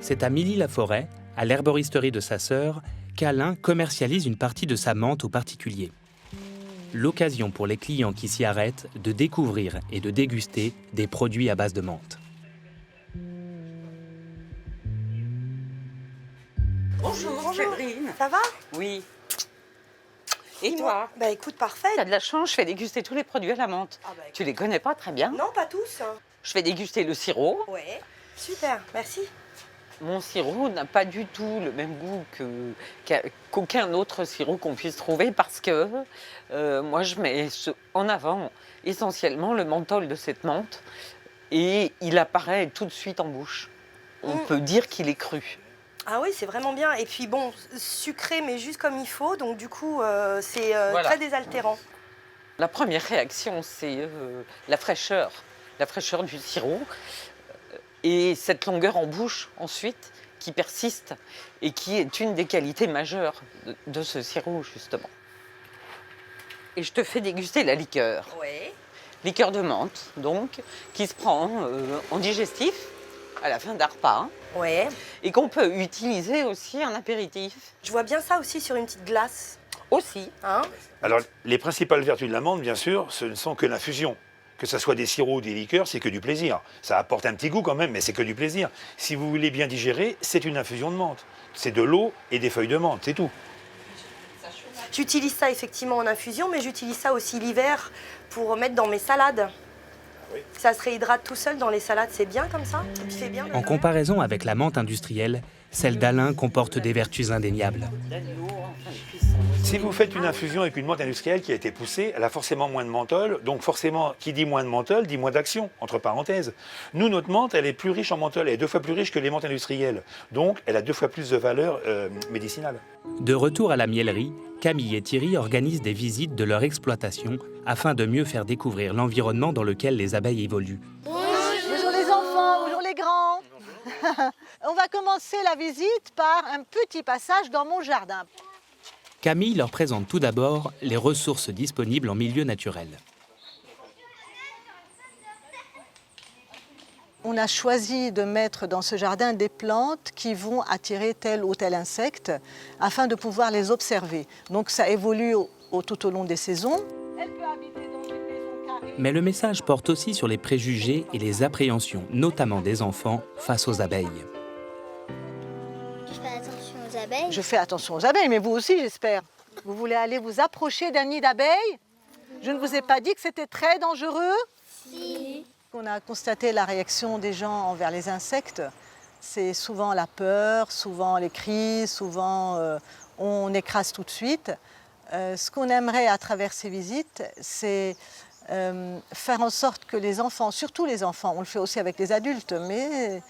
C'est à Milly-la-Forêt, à l'herboristerie de sa sœur, qu'Alain commercialise une partie de sa menthe aux particuliers. L'occasion pour les clients qui s'y arrêtent de découvrir et de déguster des produits à base de menthe. Bonjour, Séverine. Ça va? Oui. Et toi? Bah écoute, parfait. T'as de la chance, je fais déguster tous les produits à la menthe. Ah bah, tu les connais pas très bien? Non, pas tous. Je fais déguster le sirop. Ouais, super, merci. Mon sirop n'a pas du tout le même goût qu'aucun autre sirop qu'on puisse trouver parce que moi je mets en avant essentiellement le menthol de cette menthe et il apparaît tout de suite en bouche. On peut dire qu'il est cru. Ah oui, c'est vraiment bien. Et puis bon, sucré mais juste comme il faut, donc du coup c'est Voilà. très désaltérant. La première réaction c'est la fraîcheur du sirop. Et cette longueur en bouche, ensuite, qui persiste et qui est une des qualités majeures de ce sirop, justement. Et je te fais déguster la liqueur. Ouais. Liqueur de menthe, donc, qui se prend en digestif. à la fin d'un repas. Ouais. Et qu'on peut utiliser aussi en apéritif. Je vois bien ça aussi sur une petite glace. Aussi. Hein? Alors, les principales vertus de la menthe, bien sûr, ce ne sont que l'infusion. Que ce soit des sirops ou des liqueurs, c'est que du plaisir. Ça apporte un petit goût quand même, mais c'est que du plaisir. Si vous voulez bien digérer, c'est une infusion de menthe. C'est de l'eau et des feuilles de menthe, c'est tout. J'utilise ça effectivement en infusion, mais j'utilise ça aussi l'hiver pour mettre dans mes salades. Ça se réhydrate tout seul dans les salades, c'est bien comme ça? Et puis c'est bien. En comparaison avec la menthe industrielle, celle d'Alain comporte des vertus indéniables. Si vous faites une infusion avec une menthe industrielle qui a été poussée, elle a forcément moins de menthol. Donc forcément, qui dit moins de menthol, dit moins d'action, entre parenthèses. Nous, notre menthe, elle est plus riche en menthol. Elle est 2 fois plus riche que les menthes industrielles. Donc, elle a 2 fois plus de valeur médicinale. De retour à la mielerie, Camille et Thierry organisent des visites de leur exploitation afin de mieux faire découvrir l'environnement dans lequel les abeilles évoluent. Bonjour les enfants, bonjour les grands. On va commencer la visite par un petit passage dans mon jardin. Camille leur présente tout d'abord les ressources disponibles en milieu naturel. On a choisi de mettre dans ce jardin des plantes qui vont attirer tel ou tel insecte afin de pouvoir les observer. Donc ça évolue tout au long des saisons. Mais le message porte aussi sur les préjugés et les appréhensions, notamment des enfants, face aux abeilles. Je fais attention aux abeilles. Je fais attention aux abeilles, mais vous aussi, j'espère. Vous voulez aller vous approcher d'un nid d'abeilles? Je ne vous ai pas dit que c'était très dangereux? Si. On a constaté la réaction des gens envers les insectes. C'est souvent la peur, souvent les cris, souvent on écrase tout de suite. Ce qu'on aimerait à travers ces visites, c'est faire en sorte que les enfants, surtout les enfants, on le fait aussi avec les adultes, mais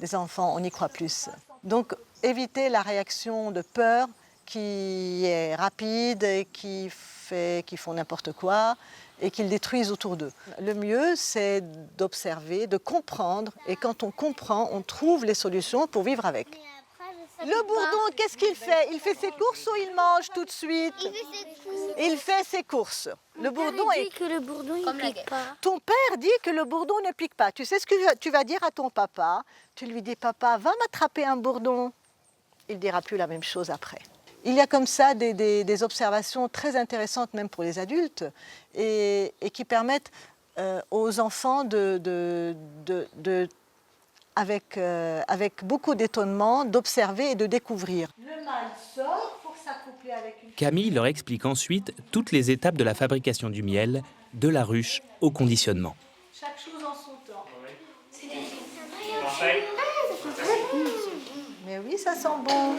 les enfants, on y croit plus. Donc éviter la réaction de peur qui est rapide et qui fait qu'ils font n'importe quoi et qu'ils détruisent autour d'eux. Le mieux, c'est d'observer, de comprendre, et quand on comprend, on trouve les solutions pour vivre avec. Le bourdon, qu'est-ce qu'il fait? Il fait ses courses ou il mange tout de suite? Il fait ses courses. Le bourdon dit que le bourdon ne pique pas. Ton père dit que le bourdon ne pique pas. Tu sais ce que tu vas dire à ton papa? Tu lui dis, papa, va m'attraper un bourdon. Il ne dira plus la même chose après. Il y a comme ça des observations très intéressantes, même pour les adultes, et qui permettent aux enfants avec beaucoup d'étonnement, d'observer et de découvrir. Le mâle sort pour s'accoupler avec une... Camille leur explique ensuite toutes les étapes de la fabrication du miel, de la ruche au conditionnement. Chaque chose en son temps. Mais oui, ça sent bon.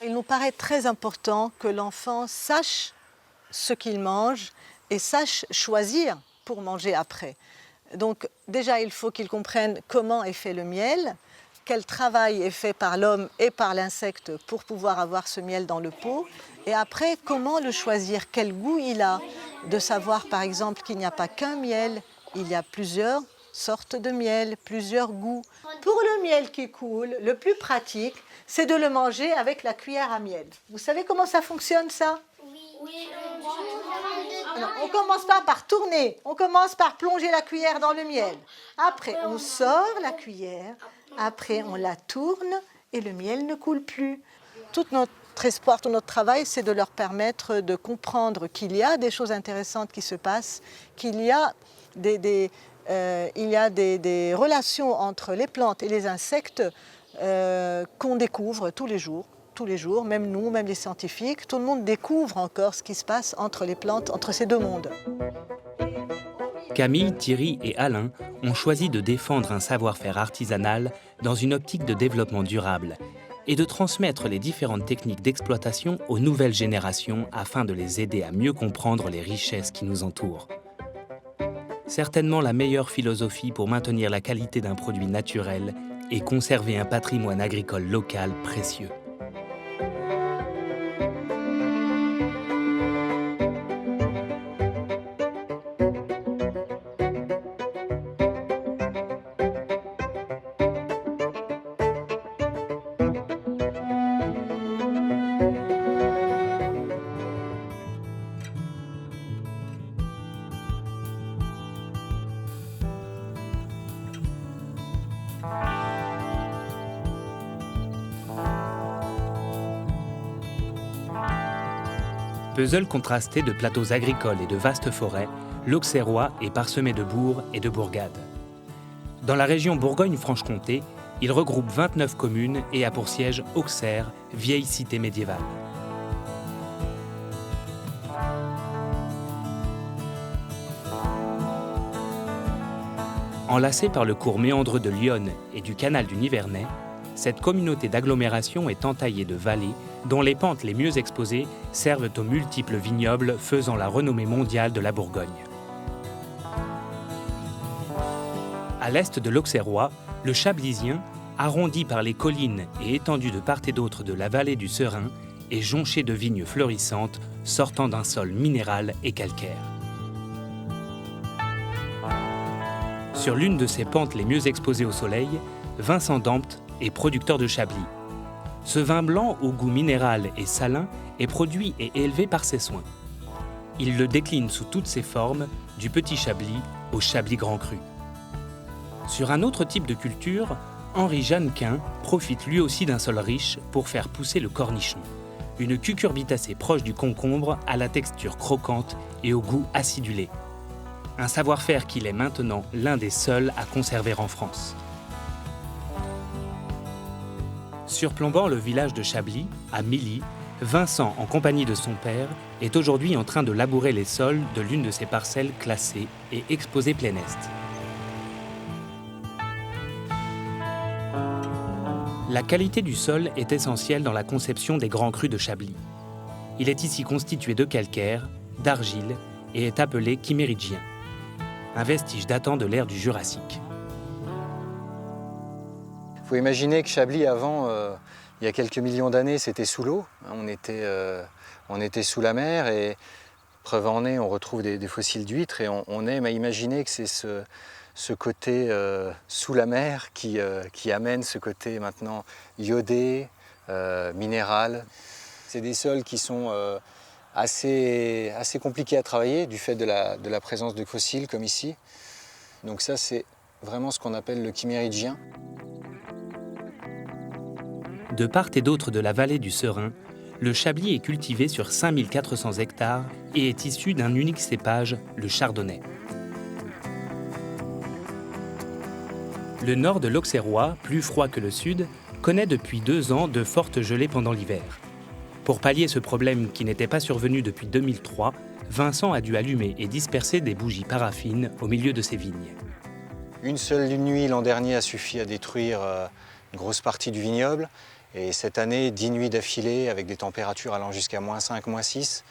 Il nous paraît très important que l'enfant sache ce qu'il mange et sache choisir pour manger après. Donc déjà, il faut qu'il comprenne comment est fait le miel, quel travail est fait par l'homme et par l'insecte pour pouvoir avoir ce miel dans le pot, et après, comment le choisir, quel goût il a, de savoir par exemple qu'il n'y a pas qu'un miel, il y a plusieurs sortes de miel, plusieurs goûts. Pour le miel qui coule, le plus pratique, c'est de le manger avec la cuillère à miel. Vous savez comment ça fonctionne, ça? Oui. Alors, on commence pas par tourner, on commence par plonger la cuillère dans le miel. Après, on sort la cuillère, après on la tourne et le miel ne coule plus. Tout notre espoir, tout notre travail, c'est de leur permettre de comprendre qu'il y a des choses intéressantes qui se passent, qu'il y a des relations entre les plantes et les insectes qu'on découvre tous les jours, même nous, même les scientifiques, tout le monde découvre encore ce qui se passe entre les plantes, entre ces deux mondes. Camille, Thierry et Alain ont choisi de défendre un savoir-faire artisanal dans une optique de développement durable et de transmettre les différentes techniques d'exploitation aux nouvelles générations afin de les aider à mieux comprendre les richesses qui nous entourent. Certainement la meilleure philosophie pour maintenir la qualité d'un produit naturel et conserver un patrimoine agricole local précieux. Puzzle contrasté de plateaux agricoles et de vastes forêts, l'Auxerrois est parsemé de bourgs et de bourgades. Dans la région Bourgogne-Franche-Comté, il regroupe 29 communes et a pour siège Auxerre, vieille cité médiévale. Enlacée par le cours méandreux de l'Yonne et du canal du Nivernais, cette communauté d'agglomération est entaillée de vallées dont les pentes les mieux exposées servent aux multiples vignobles faisant la renommée mondiale de la Bourgogne. À l'est de l'Auxerrois, le Chablisien, arrondi par les collines et étendu de part et d'autre de la vallée du Serein, est jonché de vignes fleurissantes sortant d'un sol minéral et calcaire. Sur l'une de ces pentes les mieux exposées au soleil, Vincent Dampt est producteur de Chablis. Ce vin blanc au goût minéral et salin est produit et élevé par ses soins. Il le décline sous toutes ses formes, du petit Chablis au Chablis Grand Cru. Sur un autre type de culture, Henri Jeannequin profite lui aussi d'un sol riche pour faire pousser le cornichon, une cucurbitacée proche du concombre à la texture croquante et au goût acidulé. Un savoir-faire qu'il est maintenant l'un des seuls à conserver en France. Surplombant le village de Chablis, à Milly, Vincent, en compagnie de son père, est aujourd'hui en train de labourer les sols de l'une de ses parcelles classées et exposées plein est. La qualité du sol est essentielle dans la conception des grands crus de Chablis. Il est ici constitué de calcaire, d'argile et est appelé chiméridgien, un vestige datant de l'ère du Jurassique. Il faut imaginer que Chablis, avant, il y a quelques millions d'années, c'était sous l'eau. On était sous la mer et, preuve en est, on retrouve des fossiles d'huîtres et on aime à imaginer que c'est ce côté sous la mer qui amène ce côté maintenant iodé, minéral. C'est des sols qui sont assez compliqués à travailler du fait de la présence de fossiles comme ici. Donc ça, c'est vraiment ce qu'on appelle le chiméridgien. De part et d'autre de la vallée du Serein, le Chablis est cultivé sur 5400 hectares et est issu d'un unique cépage, le chardonnay. Le nord de l'Auxerrois, plus froid que le sud, connaît depuis 2 ans de fortes gelées pendant l'hiver. Pour pallier ce problème qui n'était pas survenu depuis 2003, Vincent a dû allumer et disperser des bougies paraffines au milieu de ses vignes. Une seule nuit l'an dernier a suffi à détruire une grosse partie du vignoble. Et cette année, 10 nuits d'affilée avec des températures allant jusqu'à -5, -6.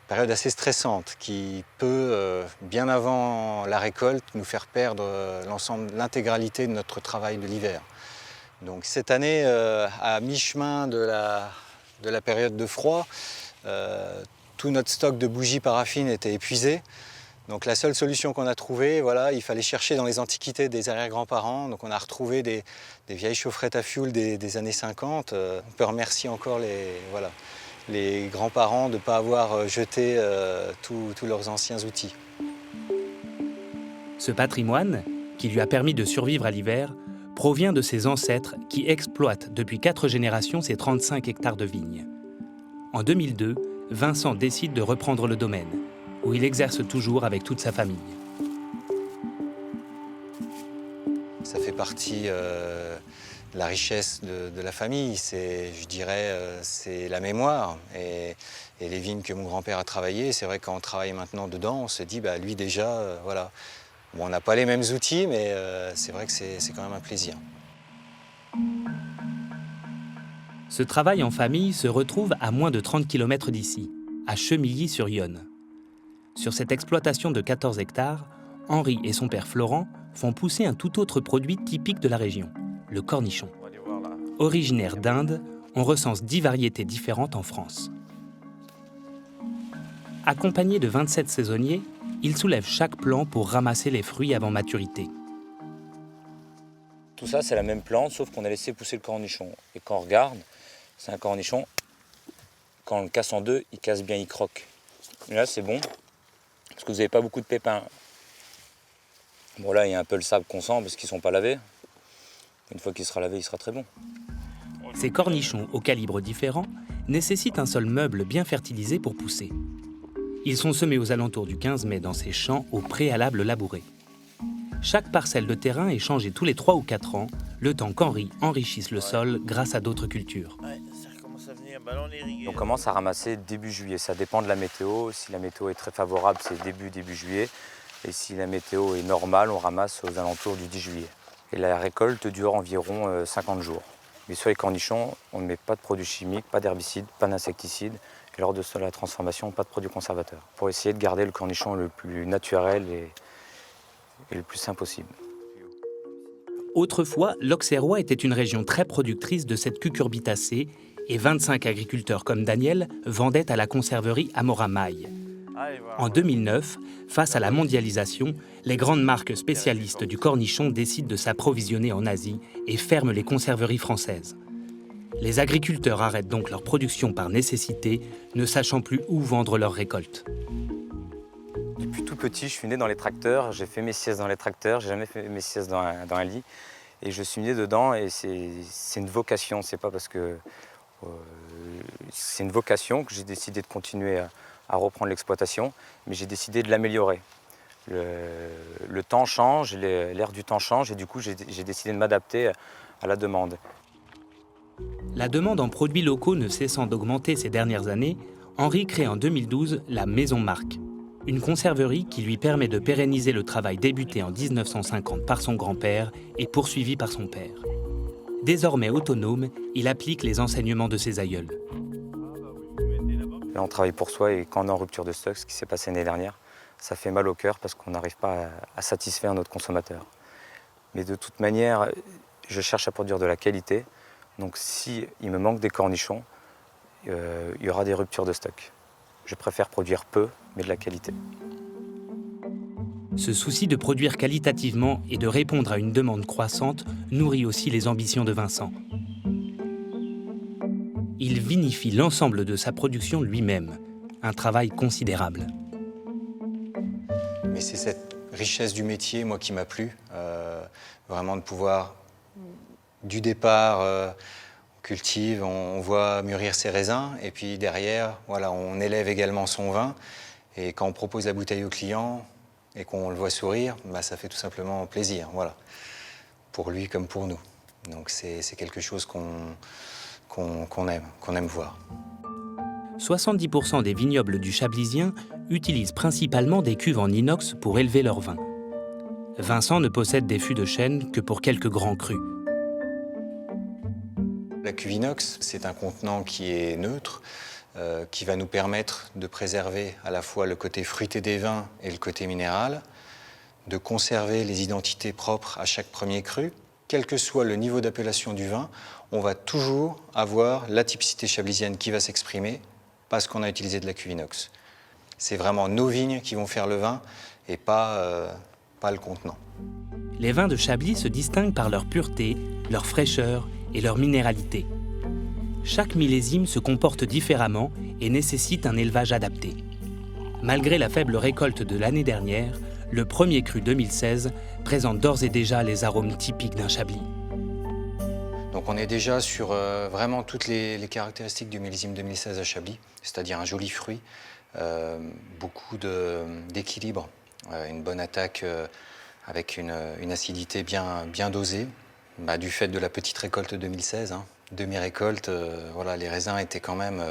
Période assez stressante qui peut, bien avant la récolte, nous faire perdre l'intégralité de notre travail de l'hiver. Donc cette année, à mi-chemin de la période de froid, tout notre stock de bougies paraffines était épuisé. Donc la seule solution qu'on a trouvée, voilà, il fallait chercher dans les antiquités des arrière-grands-parents. Donc on a retrouvé des vieilles chaufferettes à fioul des années 50. On peut remercier encore les grands-parents de ne pas avoir jeté tous leurs anciens outils. Ce patrimoine, qui lui a permis de survivre à l'hiver, provient de ses ancêtres qui exploitent depuis 4 générations ces 35 hectares de vignes. En 2002, Vincent décide de reprendre le domaine, où il exerce toujours avec toute sa famille. Ça fait partie de la richesse de la famille, je dirais, c'est la mémoire. Et les vignes que mon grand-père a travaillées, c'est vrai que quand on travaille maintenant dedans, on se dit, bah, lui déjà, voilà. Bon, on n'a pas les mêmes outils, mais c'est vrai que c'est quand même un plaisir. Ce travail en famille se retrouve à moins de 30 km d'ici, à Chemilly-sur-Yonne. Sur cette exploitation de 14 hectares, Henri et son père Florent font pousser un tout autre produit typique de la région, le cornichon. Originaire d'Inde, on recense 10 variétés différentes en France. Accompagné de 27 saisonniers, ils soulèvent chaque plant pour ramasser les fruits avant maturité. Tout ça, c'est la même plante, sauf qu'on a laissé pousser le cornichon. Et quand on regarde, c'est un cornichon, quand on le casse en deux, il casse bien, il croque. Et là, c'est bon, parce que vous n'avez pas beaucoup de pépins. Bon, là, il y a un peu le sable qu'on sent parce qu'ils ne sont pas lavés. Une fois qu'il sera lavé, il sera très bon. Ces cornichons au calibre différent nécessitent un sol meuble bien fertilisé pour pousser. Ils sont semés aux alentours du 15 mai dans ces champs au préalable labourés. Chaque parcelle de terrain est changée tous les 3 ou 4 ans, le temps qu'Henri enrichisse le sol grâce à d'autres cultures. On commence à ramasser début juillet, ça dépend de la météo. Si la météo est très favorable, c'est début juillet. Et si la météo est normale, on ramasse aux alentours du 10 juillet. Et la récolte dure environ 50 jours. Mais sur les cornichons, on ne met pas de produits chimiques, pas d'herbicides, pas d'insecticides. Et lors de la transformation, pas de produits conservateurs. Pour essayer de garder le cornichon le plus naturel et le plus sain possible. Autrefois, l'Auxerrois était une région très productrice de cette cucurbitacée et 25 agriculteurs comme Daniel vendaient à la conserverie Amora Maille. En 2009, face à la mondialisation, les grandes marques spécialistes du cornichon décident de s'approvisionner en Asie et ferment les conserveries françaises. Les agriculteurs arrêtent donc leur production par nécessité, ne sachant plus où vendre leurs récoltes. Depuis tout petit, je suis né dans les tracteurs, j'ai fait mes siestes dans les tracteurs, j'ai jamais fait mes siestes dans un lit. Et je suis né dedans et c'est une vocation, c'est pas parce que... c'est une vocation que j'ai décidé de continuer à reprendre l'exploitation, mais j'ai décidé de l'améliorer. Le temps change, l'air du temps change et du coup j'ai décidé de m'adapter à la demande. La demande en produits locaux ne cessant d'augmenter ces dernières années, Henri crée en 2012 la Maison Marc, une conserverie qui lui permet de pérenniser le travail débuté en 1950 par son grand-père et poursuivi par son père. Désormais autonome, il applique les enseignements de ses aïeuls. Là, on travaille pour soi et quand on est en rupture de stock, ce qui s'est passé l'année dernière, ça fait mal au cœur parce qu'on n'arrive pas à satisfaire notre consommateur. Mais de toute manière, je cherche à produire de la qualité. Donc s'il me manque des cornichons, il y aura des ruptures de stock. Je préfère produire peu, mais de la qualité. Ce souci de produire qualitativement et de répondre à une demande croissante nourrit aussi les ambitions de Vincent. Il vinifie l'ensemble de sa production lui-même, un travail considérable. Mais c'est cette richesse du métier, moi, qui m'a plu. Vraiment de pouvoir, du départ, on cultive, on voit mûrir ses raisins, et puis derrière, voilà, on élève également son vin. Et quand on propose la bouteille au client et qu'on le voit sourire, bah, ça fait tout simplement plaisir, voilà, pour lui comme pour nous. Donc c'est quelque chose qu'on aime voir. 70% des vignobles du Chablisien utilisent principalement des cuves en inox pour élever leur vin. Vincent ne possède des fûts de chêne que pour quelques grands crus. La cuve inox, c'est un contenant qui est neutre, qui va nous permettre de préserver à la fois le côté fruité des vins et le côté minéral, de conserver les identités propres à chaque premier cru. Quel que soit le niveau d'appellation du vin, on va toujours avoir la typicité chablisienne qui va s'exprimer parce qu'on a utilisé de la cuve inox. C'est vraiment nos vignes qui vont faire le vin et pas le contenant. Les vins de Chablis se distinguent par leur pureté, leur fraîcheur et leur minéralité. Chaque millésime se comporte différemment et nécessite un élevage adapté. Malgré la faible récolte de l'année dernière, le premier cru 2016 présente d'ores et déjà les arômes typiques d'un Chablis. Donc on est déjà sur vraiment toutes les caractéristiques du millésime 2016 à Chablis, c'est-à-dire un joli fruit, beaucoup d'équilibre, une bonne attaque avec une acidité bien dosée, du fait de la petite récolte 2016. Demi-récolte, voilà, les raisins étaient quand même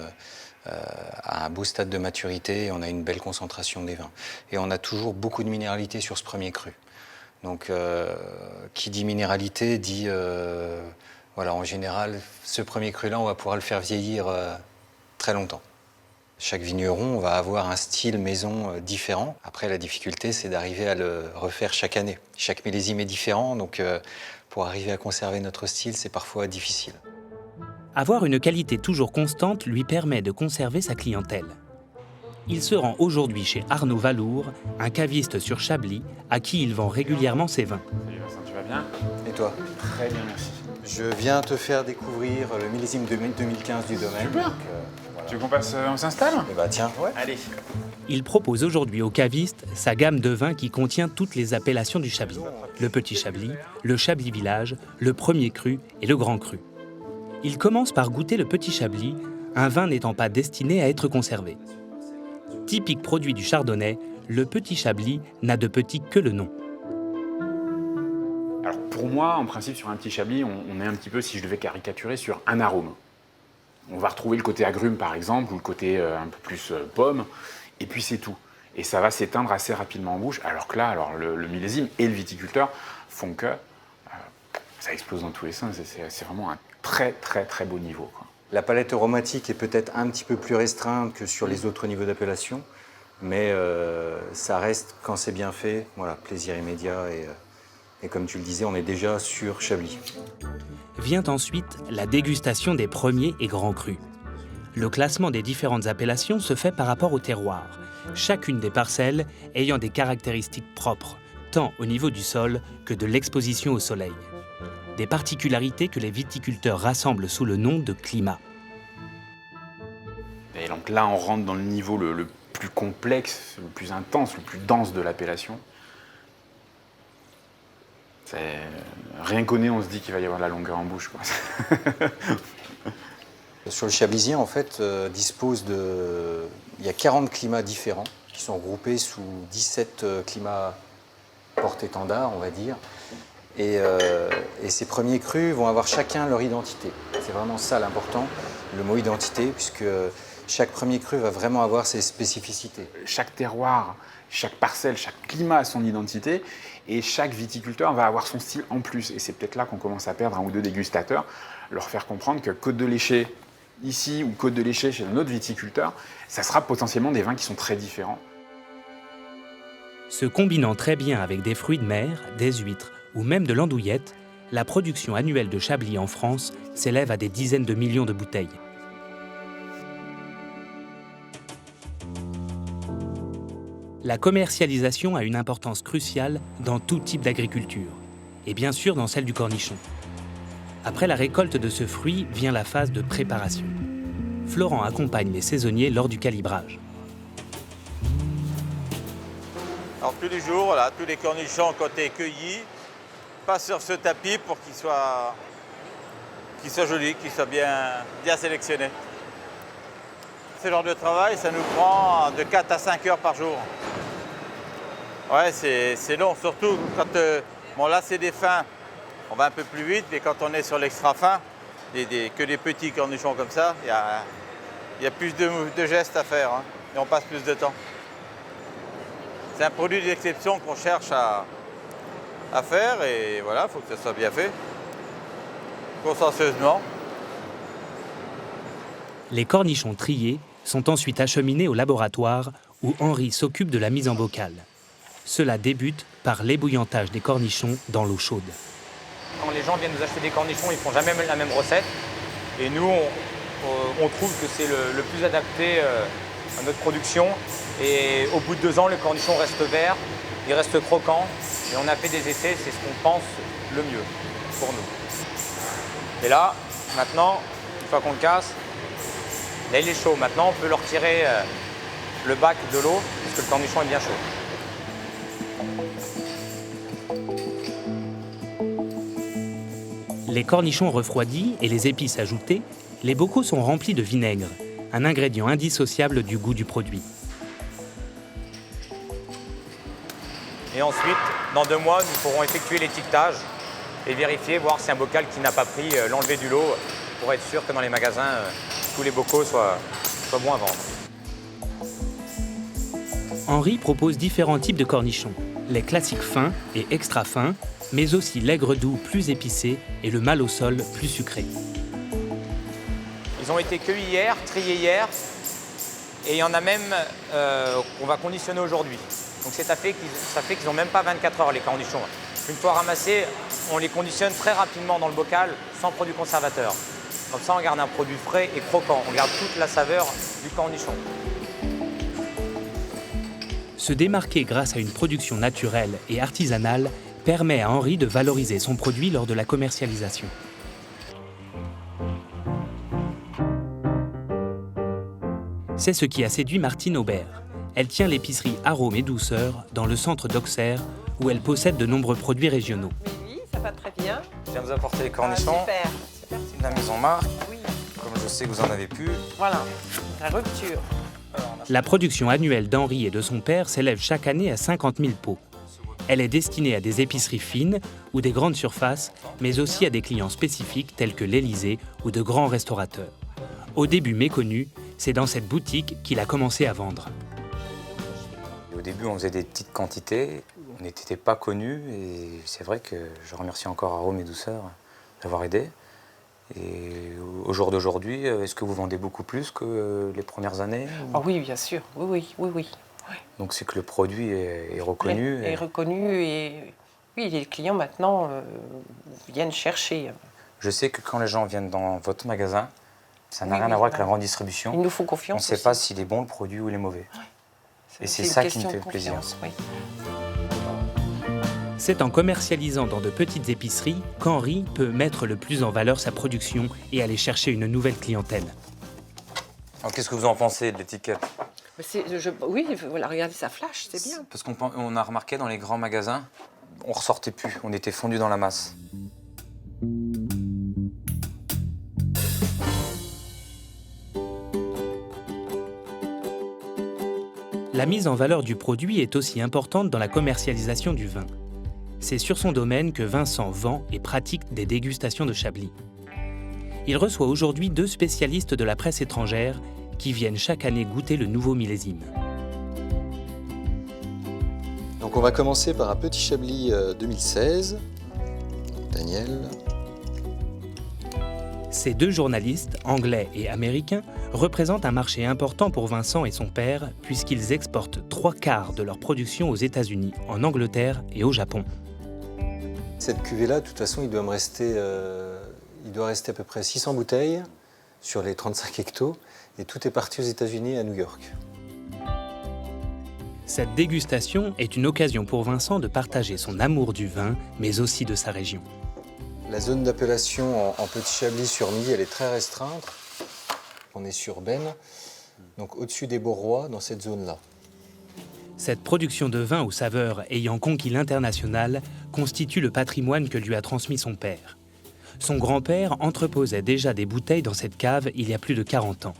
à un beau stade de maturité et on a une belle concentration des vins. Et on a toujours beaucoup de minéralité sur ce premier cru. Donc qui dit minéralité dit, voilà, en général, ce premier cru-là, on va pouvoir le faire vieillir très longtemps. Chaque vigneron va avoir un style maison différent. Après, la difficulté, c'est d'arriver à le refaire chaque année. Chaque millésime est différent, donc pour arriver à conserver notre style, c'est parfois difficile. Avoir une qualité toujours constante lui permet de conserver sa clientèle. Il se rend aujourd'hui chez Arnaud Valour, un caviste sur Chablis, à qui il vend régulièrement ses vins. Salut Vincent, tu vas bien? Et toi? Très bien, merci. Je viens te faire découvrir le millésime 2015 du domaine. Super. Donc, voilà. Tu veux qu'on passe, on s'installe? Eh bah tiens, ouais. Allez. Il propose aujourd'hui aux cavistes sa gamme de vins qui contient toutes les appellations du Chablis. Le Petit Chablis, le Chablis Village, le Premier Cru et le Grand Cru. Il commence par goûter le Petit Chablis, un vin n'étant pas destiné à être conservé. Typique produit du chardonnay, le petit Chablis n'a de petit que le nom. Alors pour moi, en principe, sur un petit Chablis, on est un petit peu, si je devais caricaturer, sur un arôme. On va retrouver le côté agrume, par exemple, ou le côté un peu plus pomme, et puis c'est tout. Et ça va s'éteindre assez rapidement en bouche, alors que là, le millésime et le viticulteur font que ça explose dans tous les sens. C'est vraiment un très très très beau niveau, quoi. La palette aromatique est peut-être un petit peu plus restreinte que sur les autres niveaux d'appellation, mais ça reste, quand c'est bien fait, voilà, plaisir immédiat. Et comme tu le disais, on est déjà sur Chablis. Vient ensuite la dégustation des premiers et grands crus. Le classement des différentes appellations se fait par rapport au terroir, chacune des parcelles ayant des caractéristiques propres, tant au niveau du sol que de l'exposition au soleil. Des particularités que les viticulteurs rassemblent sous le nom de climat. Et donc là, on rentre dans le niveau le plus complexe, le plus intense, le plus dense de l'appellation. Rien qu'au nez, on se dit qu'il va y avoir de la longueur en bouche, quoi. Sur le Chablisien, en fait, il y a 40 climats différents qui sont regroupés sous 17 climats porte-étendard, on va dire. Et ces premiers crus vont avoir chacun leur identité. C'est vraiment ça l'important, le mot identité, puisque chaque premier cru va vraiment avoir ses spécificités. Chaque terroir, chaque parcelle, chaque climat a son identité, et chaque viticulteur va avoir son style en plus. Et c'est peut-être là qu'on commence à perdre un ou deux dégustateurs, leur faire comprendre que Côte de Léché ici ou Côte de Léché chez un autre viticulteur, ça sera potentiellement des vins qui sont très différents. Se combinant très bien avec des fruits de mer, des huîtres ou même de l'andouillette, la production annuelle de Chablis en France s'élève à des dizaines de millions de bouteilles. La commercialisation a une importance cruciale dans tout type d'agriculture, et bien sûr dans celle du cornichon. Après la récolte de ce fruit vient la phase de préparation. Florent accompagne les saisonniers lors du calibrage. Alors tous les jours, voilà, tous les cornichons quand ils sont cueillis passent sur ce tapis pour qu'ils soient jolis, qu'ils soient bien sélectionnés. Ce genre de travail, ça nous prend de 4 à 5 heures par jour. Ouais, c'est long, surtout quand... bon là c'est des fins, on va un peu plus vite, mais quand on est sur l'extra fin, que des petits cornichons comme ça, il y a plus de gestes à faire, hein, et on passe plus de temps. C'est un produit d'exception qu'on cherche à faire, et voilà, il faut que ça soit bien fait, consciencieusement. Les cornichons triés sont ensuite acheminés au laboratoire où Henri s'occupe de la mise en bocal. Cela débute par l'ébouillantage des cornichons dans l'eau chaude. Quand les gens viennent nous acheter des cornichons, ils ne font jamais la même recette. Et nous, on trouve que c'est le plus adapté à notre production. Et au bout de 2 ans, le cornichon reste vert, il reste croquant. Et on a fait des essais, c'est ce qu'on pense le mieux pour nous. Et là, maintenant, une fois qu'on le casse, là il est chaud. Maintenant, on peut leur retirer le bac de l'eau, parce que le cornichon est bien chaud. Les cornichons refroidis et les épices ajoutées, les bocaux sont remplis de vinaigre, un ingrédient indissociable du goût du produit. Et ensuite, dans 2 mois, nous pourrons effectuer l'étiquetage et vérifier, voir si un bocal qui n'a pas pris l'enlevé du lot, pour être sûr que dans les magasins, tous les bocaux soient bons à vendre. Henri propose différents types de cornichons, les classiques fins et extra fins, mais aussi l'aigre doux plus épicé et le mal au sol plus sucré. Ils ont été cueillis hier, triés hier, et il y en a même qu'on va conditionner aujourd'hui. Donc ça fait qu'ils n'ont même pas 24 heures les cornichons. Une fois ramassés, on les conditionne très rapidement dans le bocal, sans produits conservateurs. Comme ça, on garde un produit frais et croquant. On garde toute la saveur du cornichon. Se démarquer grâce à une production naturelle et artisanale permet à Henri de valoriser son produit lors de la commercialisation. C'est ce qui a séduit Martine Aubert. Elle tient l'épicerie Arômes et Douceur dans le centre d'Auxerre, où elle possède de nombreux produits régionaux. Oui, ça va très bien. Je viens vous apporter les cornichons. Super. La maison marque. Oui. Comme je je sais que vous en avez plus. Voilà, la rupture. La production annuelle d'Henri et de son père s'élève chaque année à 50 000 pots. Elle est destinée à des épiceries fines ou des grandes surfaces, mais aussi à des clients spécifiques tels que l'Élysée ou de grands restaurateurs. Au début méconnu, c'est dans cette boutique qu'il a commencé à vendre. Au début, on faisait des petites quantités, on n'était pas connus et c'est vrai que je remercie encore Arômes et Douceurs d'avoir aidé. Et au jour d'aujourd'hui, est-ce que vous vendez beaucoup plus que les premières années? Ah oui, bien sûr, oui. Donc c'est que le produit est reconnu. Est reconnu et oui, les clients maintenant viennent chercher. Je sais que quand les gens viennent dans votre magasin, ça n'a rien à voir avec la grande distribution. Il nous faut confiance. On ne sait pas s'il est bon le produit ou il est mauvais. Et c'est ça qui me fait plaisir. Oui. C'est en commercialisant dans de petites épiceries qu'Henri peut mettre le plus en valeur sa production et aller chercher une nouvelle clientèle. Alors qu'est-ce que vous en pensez de l'étiquette? Oui, voilà, regardez, ça flash, c'est bien. Parce qu'on a remarqué dans les grands magasins, on ressortait plus, on était fondu dans la masse. La mise en valeur du produit est aussi importante dans la commercialisation du vin. C'est sur son domaine que Vincent vend et pratique des dégustations de Chablis. Il reçoit aujourd'hui 2 spécialistes de la presse étrangère qui viennent chaque année goûter le nouveau millésime. Donc on va commencer par un petit Chablis 2016. Daniel. Ces 2 journalistes, anglais et américains, représentent un marché important pour Vincent et son père, puisqu'ils exportent 3/4 de leur production aux États-Unis, en Angleterre et au Japon. Cette cuvée-là, de toute façon, il doit rester à peu près 600 bouteilles sur les 35 hectos, et tout est parti aux États-Unis, à New York. Cette dégustation est une occasion pour Vincent de partager son amour du vin, mais aussi de sa région. La zone d'appellation en petit Chablis sur Milly, elle est très restreinte. On est sur Benne, donc au-dessus des Beaurois, dans cette zone-là. Cette production de vin aux saveurs ayant conquis l'international constitue le patrimoine que lui a transmis son père. Son grand-père entreposait déjà des bouteilles dans cette cave il y a plus de 40 ans.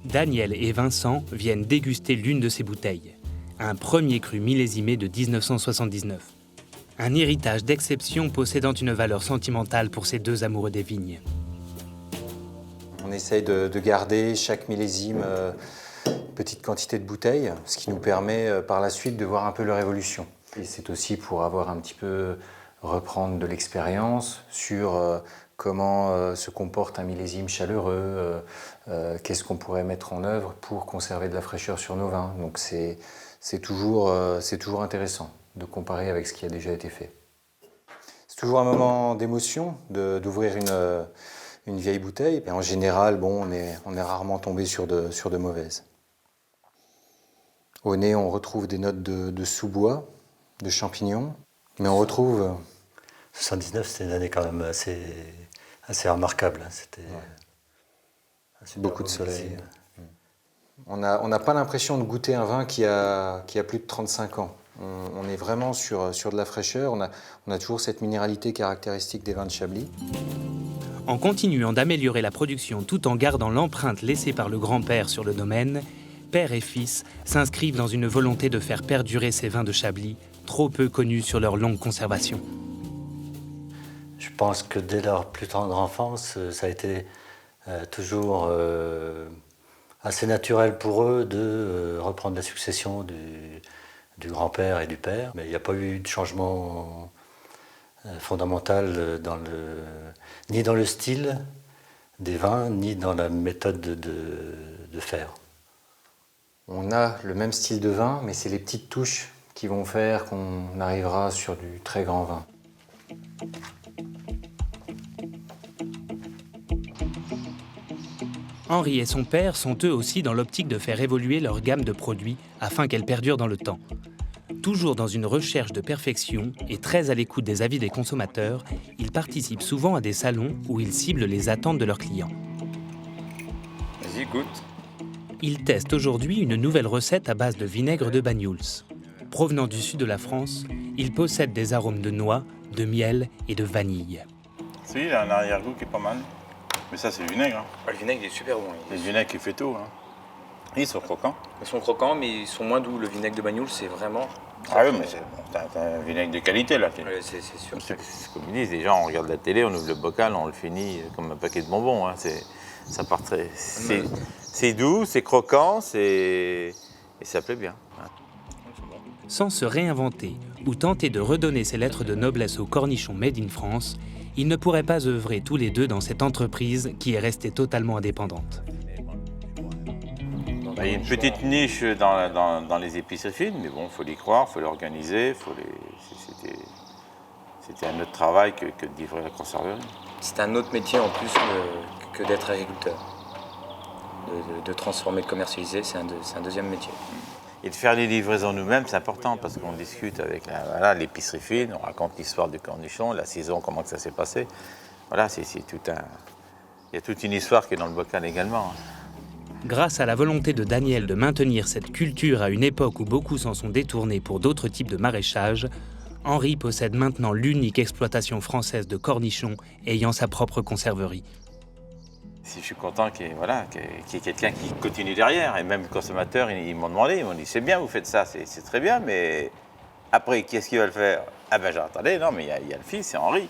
Daniel et Vincent viennent déguster l'une de ces bouteilles, un premier cru millésimé de 1979. Un héritage d'exception possédant une valeur sentimentale pour ces 2 amoureux des vignes. On essaye de garder chaque millésime petite quantité de bouteilles, ce qui nous permet par la suite de voir un peu leur évolution. Et c'est aussi pour avoir un petit peu reprendre de l'expérience sur comment se comporte un millésime chaleureux, qu'est-ce qu'on pourrait mettre en œuvre pour conserver de la fraîcheur sur nos vins. Donc c'est toujours intéressant de comparer avec ce qui a déjà été fait. C'est toujours un moment d'émotion d'ouvrir une vieille bouteille. Et en général, bon, on est rarement tombé sur de mauvaises. Au nez, on retrouve des notes de sous-bois, de champignons, mais on retrouve... 79, c'était une année quand même assez remarquable. C'était beaucoup de soleil. On n'a pas l'impression de goûter un vin qui a plus de 35 ans. On est vraiment sur de la fraîcheur. On a toujours cette minéralité caractéristique des vins de Chablis. En continuant d'améliorer la production tout en gardant l'empreinte laissée par le grand-père sur le domaine, père et fils s'inscrivent dans une volonté de faire perdurer ces vins de Chablis, trop peu connus sur leur longue conservation. Je pense que dès leur plus tendre enfance, ça a été toujours assez naturel pour eux de reprendre la succession du grand-père et du père. Mais il n'y a pas eu de changement fondamental ni dans le style des vins, ni dans la méthode de faire. On a le même style de vin, mais c'est les petites touches qui vont faire qu'on arrivera sur du très grand vin. Henri et son père sont eux aussi dans l'optique de faire évoluer leur gamme de produits afin qu'elle perdure dans le temps. Toujours dans une recherche de perfection et très à l'écoute des avis des consommateurs, ils participent souvent à des salons où ils ciblent les attentes de leurs clients. Vas-y, goûte. Ils testent aujourd'hui une nouvelle recette à base de vinaigre de Banyuls. Provenant du sud de la France, il possède des arômes de noix, de miel et de vanille. Si, il a un arrière-goût qui est pas mal. Mais ça, c'est le vinaigre. Hein. Le vinaigre, il est super bon. C'est le vinaigre qui fait tout. Hein. Ils sont croquants. Ils sont croquants, mais ils sont moins doux. Le vinaigre de Bagnoul, c'est vraiment... Ah oui, mais t'as un vinaigre de qualité, là. Ouais, c'est sûr. C'est comme ils disent, les gens, on regarde la télé, on ouvre le bocal, on le finit comme un paquet de bonbons. Hein. Ça part très... C'est doux, c'est croquant, et ça plaît bien. Hein. Sans se réinventer ou tenter de redonner ses lettres de noblesse au cornichon Made in France, ils ne pourraient pas œuvrer tous les deux dans cette entreprise qui est restée totalement indépendante. Il y a une petite niche dans les épiceries fines, mais bon, il faut y croire, il faut l'organiser. C'était un autre travail que de livrer la conserverie. C'est un autre métier en plus que d'être agriculteur. De transformer, de commercialiser, c'est un deuxième métier. Et de faire les livraisons nous-mêmes, c'est important parce qu'on discute avec l'épicerie fine, on raconte l'histoire du cornichon, la saison, comment que ça s'est passé. Voilà, il y a toute une histoire qui est dans le bocal également. Grâce à la volonté de Daniel de maintenir cette culture à une époque où beaucoup s'en sont détournés pour d'autres types de maraîchage, Henri possède maintenant l'unique exploitation française de cornichons ayant sa propre conserverie. Si je suis content qu'il y ait quelqu'un qui continue derrière, et même les consommateurs, ils m'ont demandé, ils m'ont dit, c'est bien, vous faites ça, c'est très bien, mais après, qu'est-ce qu'il va le faire? Ah ben j'entendais, non, mais il y a le fils, c'est Henri.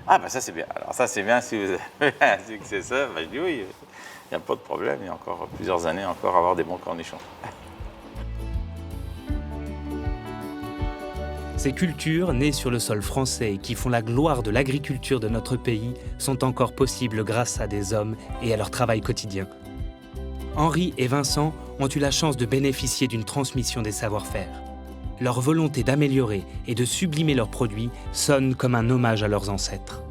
Ah ben ça c'est bien, alors ça c'est bien, si vous avez un successeur, ben je dis oui, il n'y a pas de problème, il y a encore plusieurs années encore à avoir des bons cornichons. Ces cultures, nées sur le sol français et qui font la gloire de l'agriculture de notre pays, sont encore possibles grâce à des hommes et à leur travail quotidien. Henri et Vincent ont eu la chance de bénéficier d'une transmission des savoir-faire. Leur volonté d'améliorer et de sublimer leurs produits sonne comme un hommage à leurs ancêtres.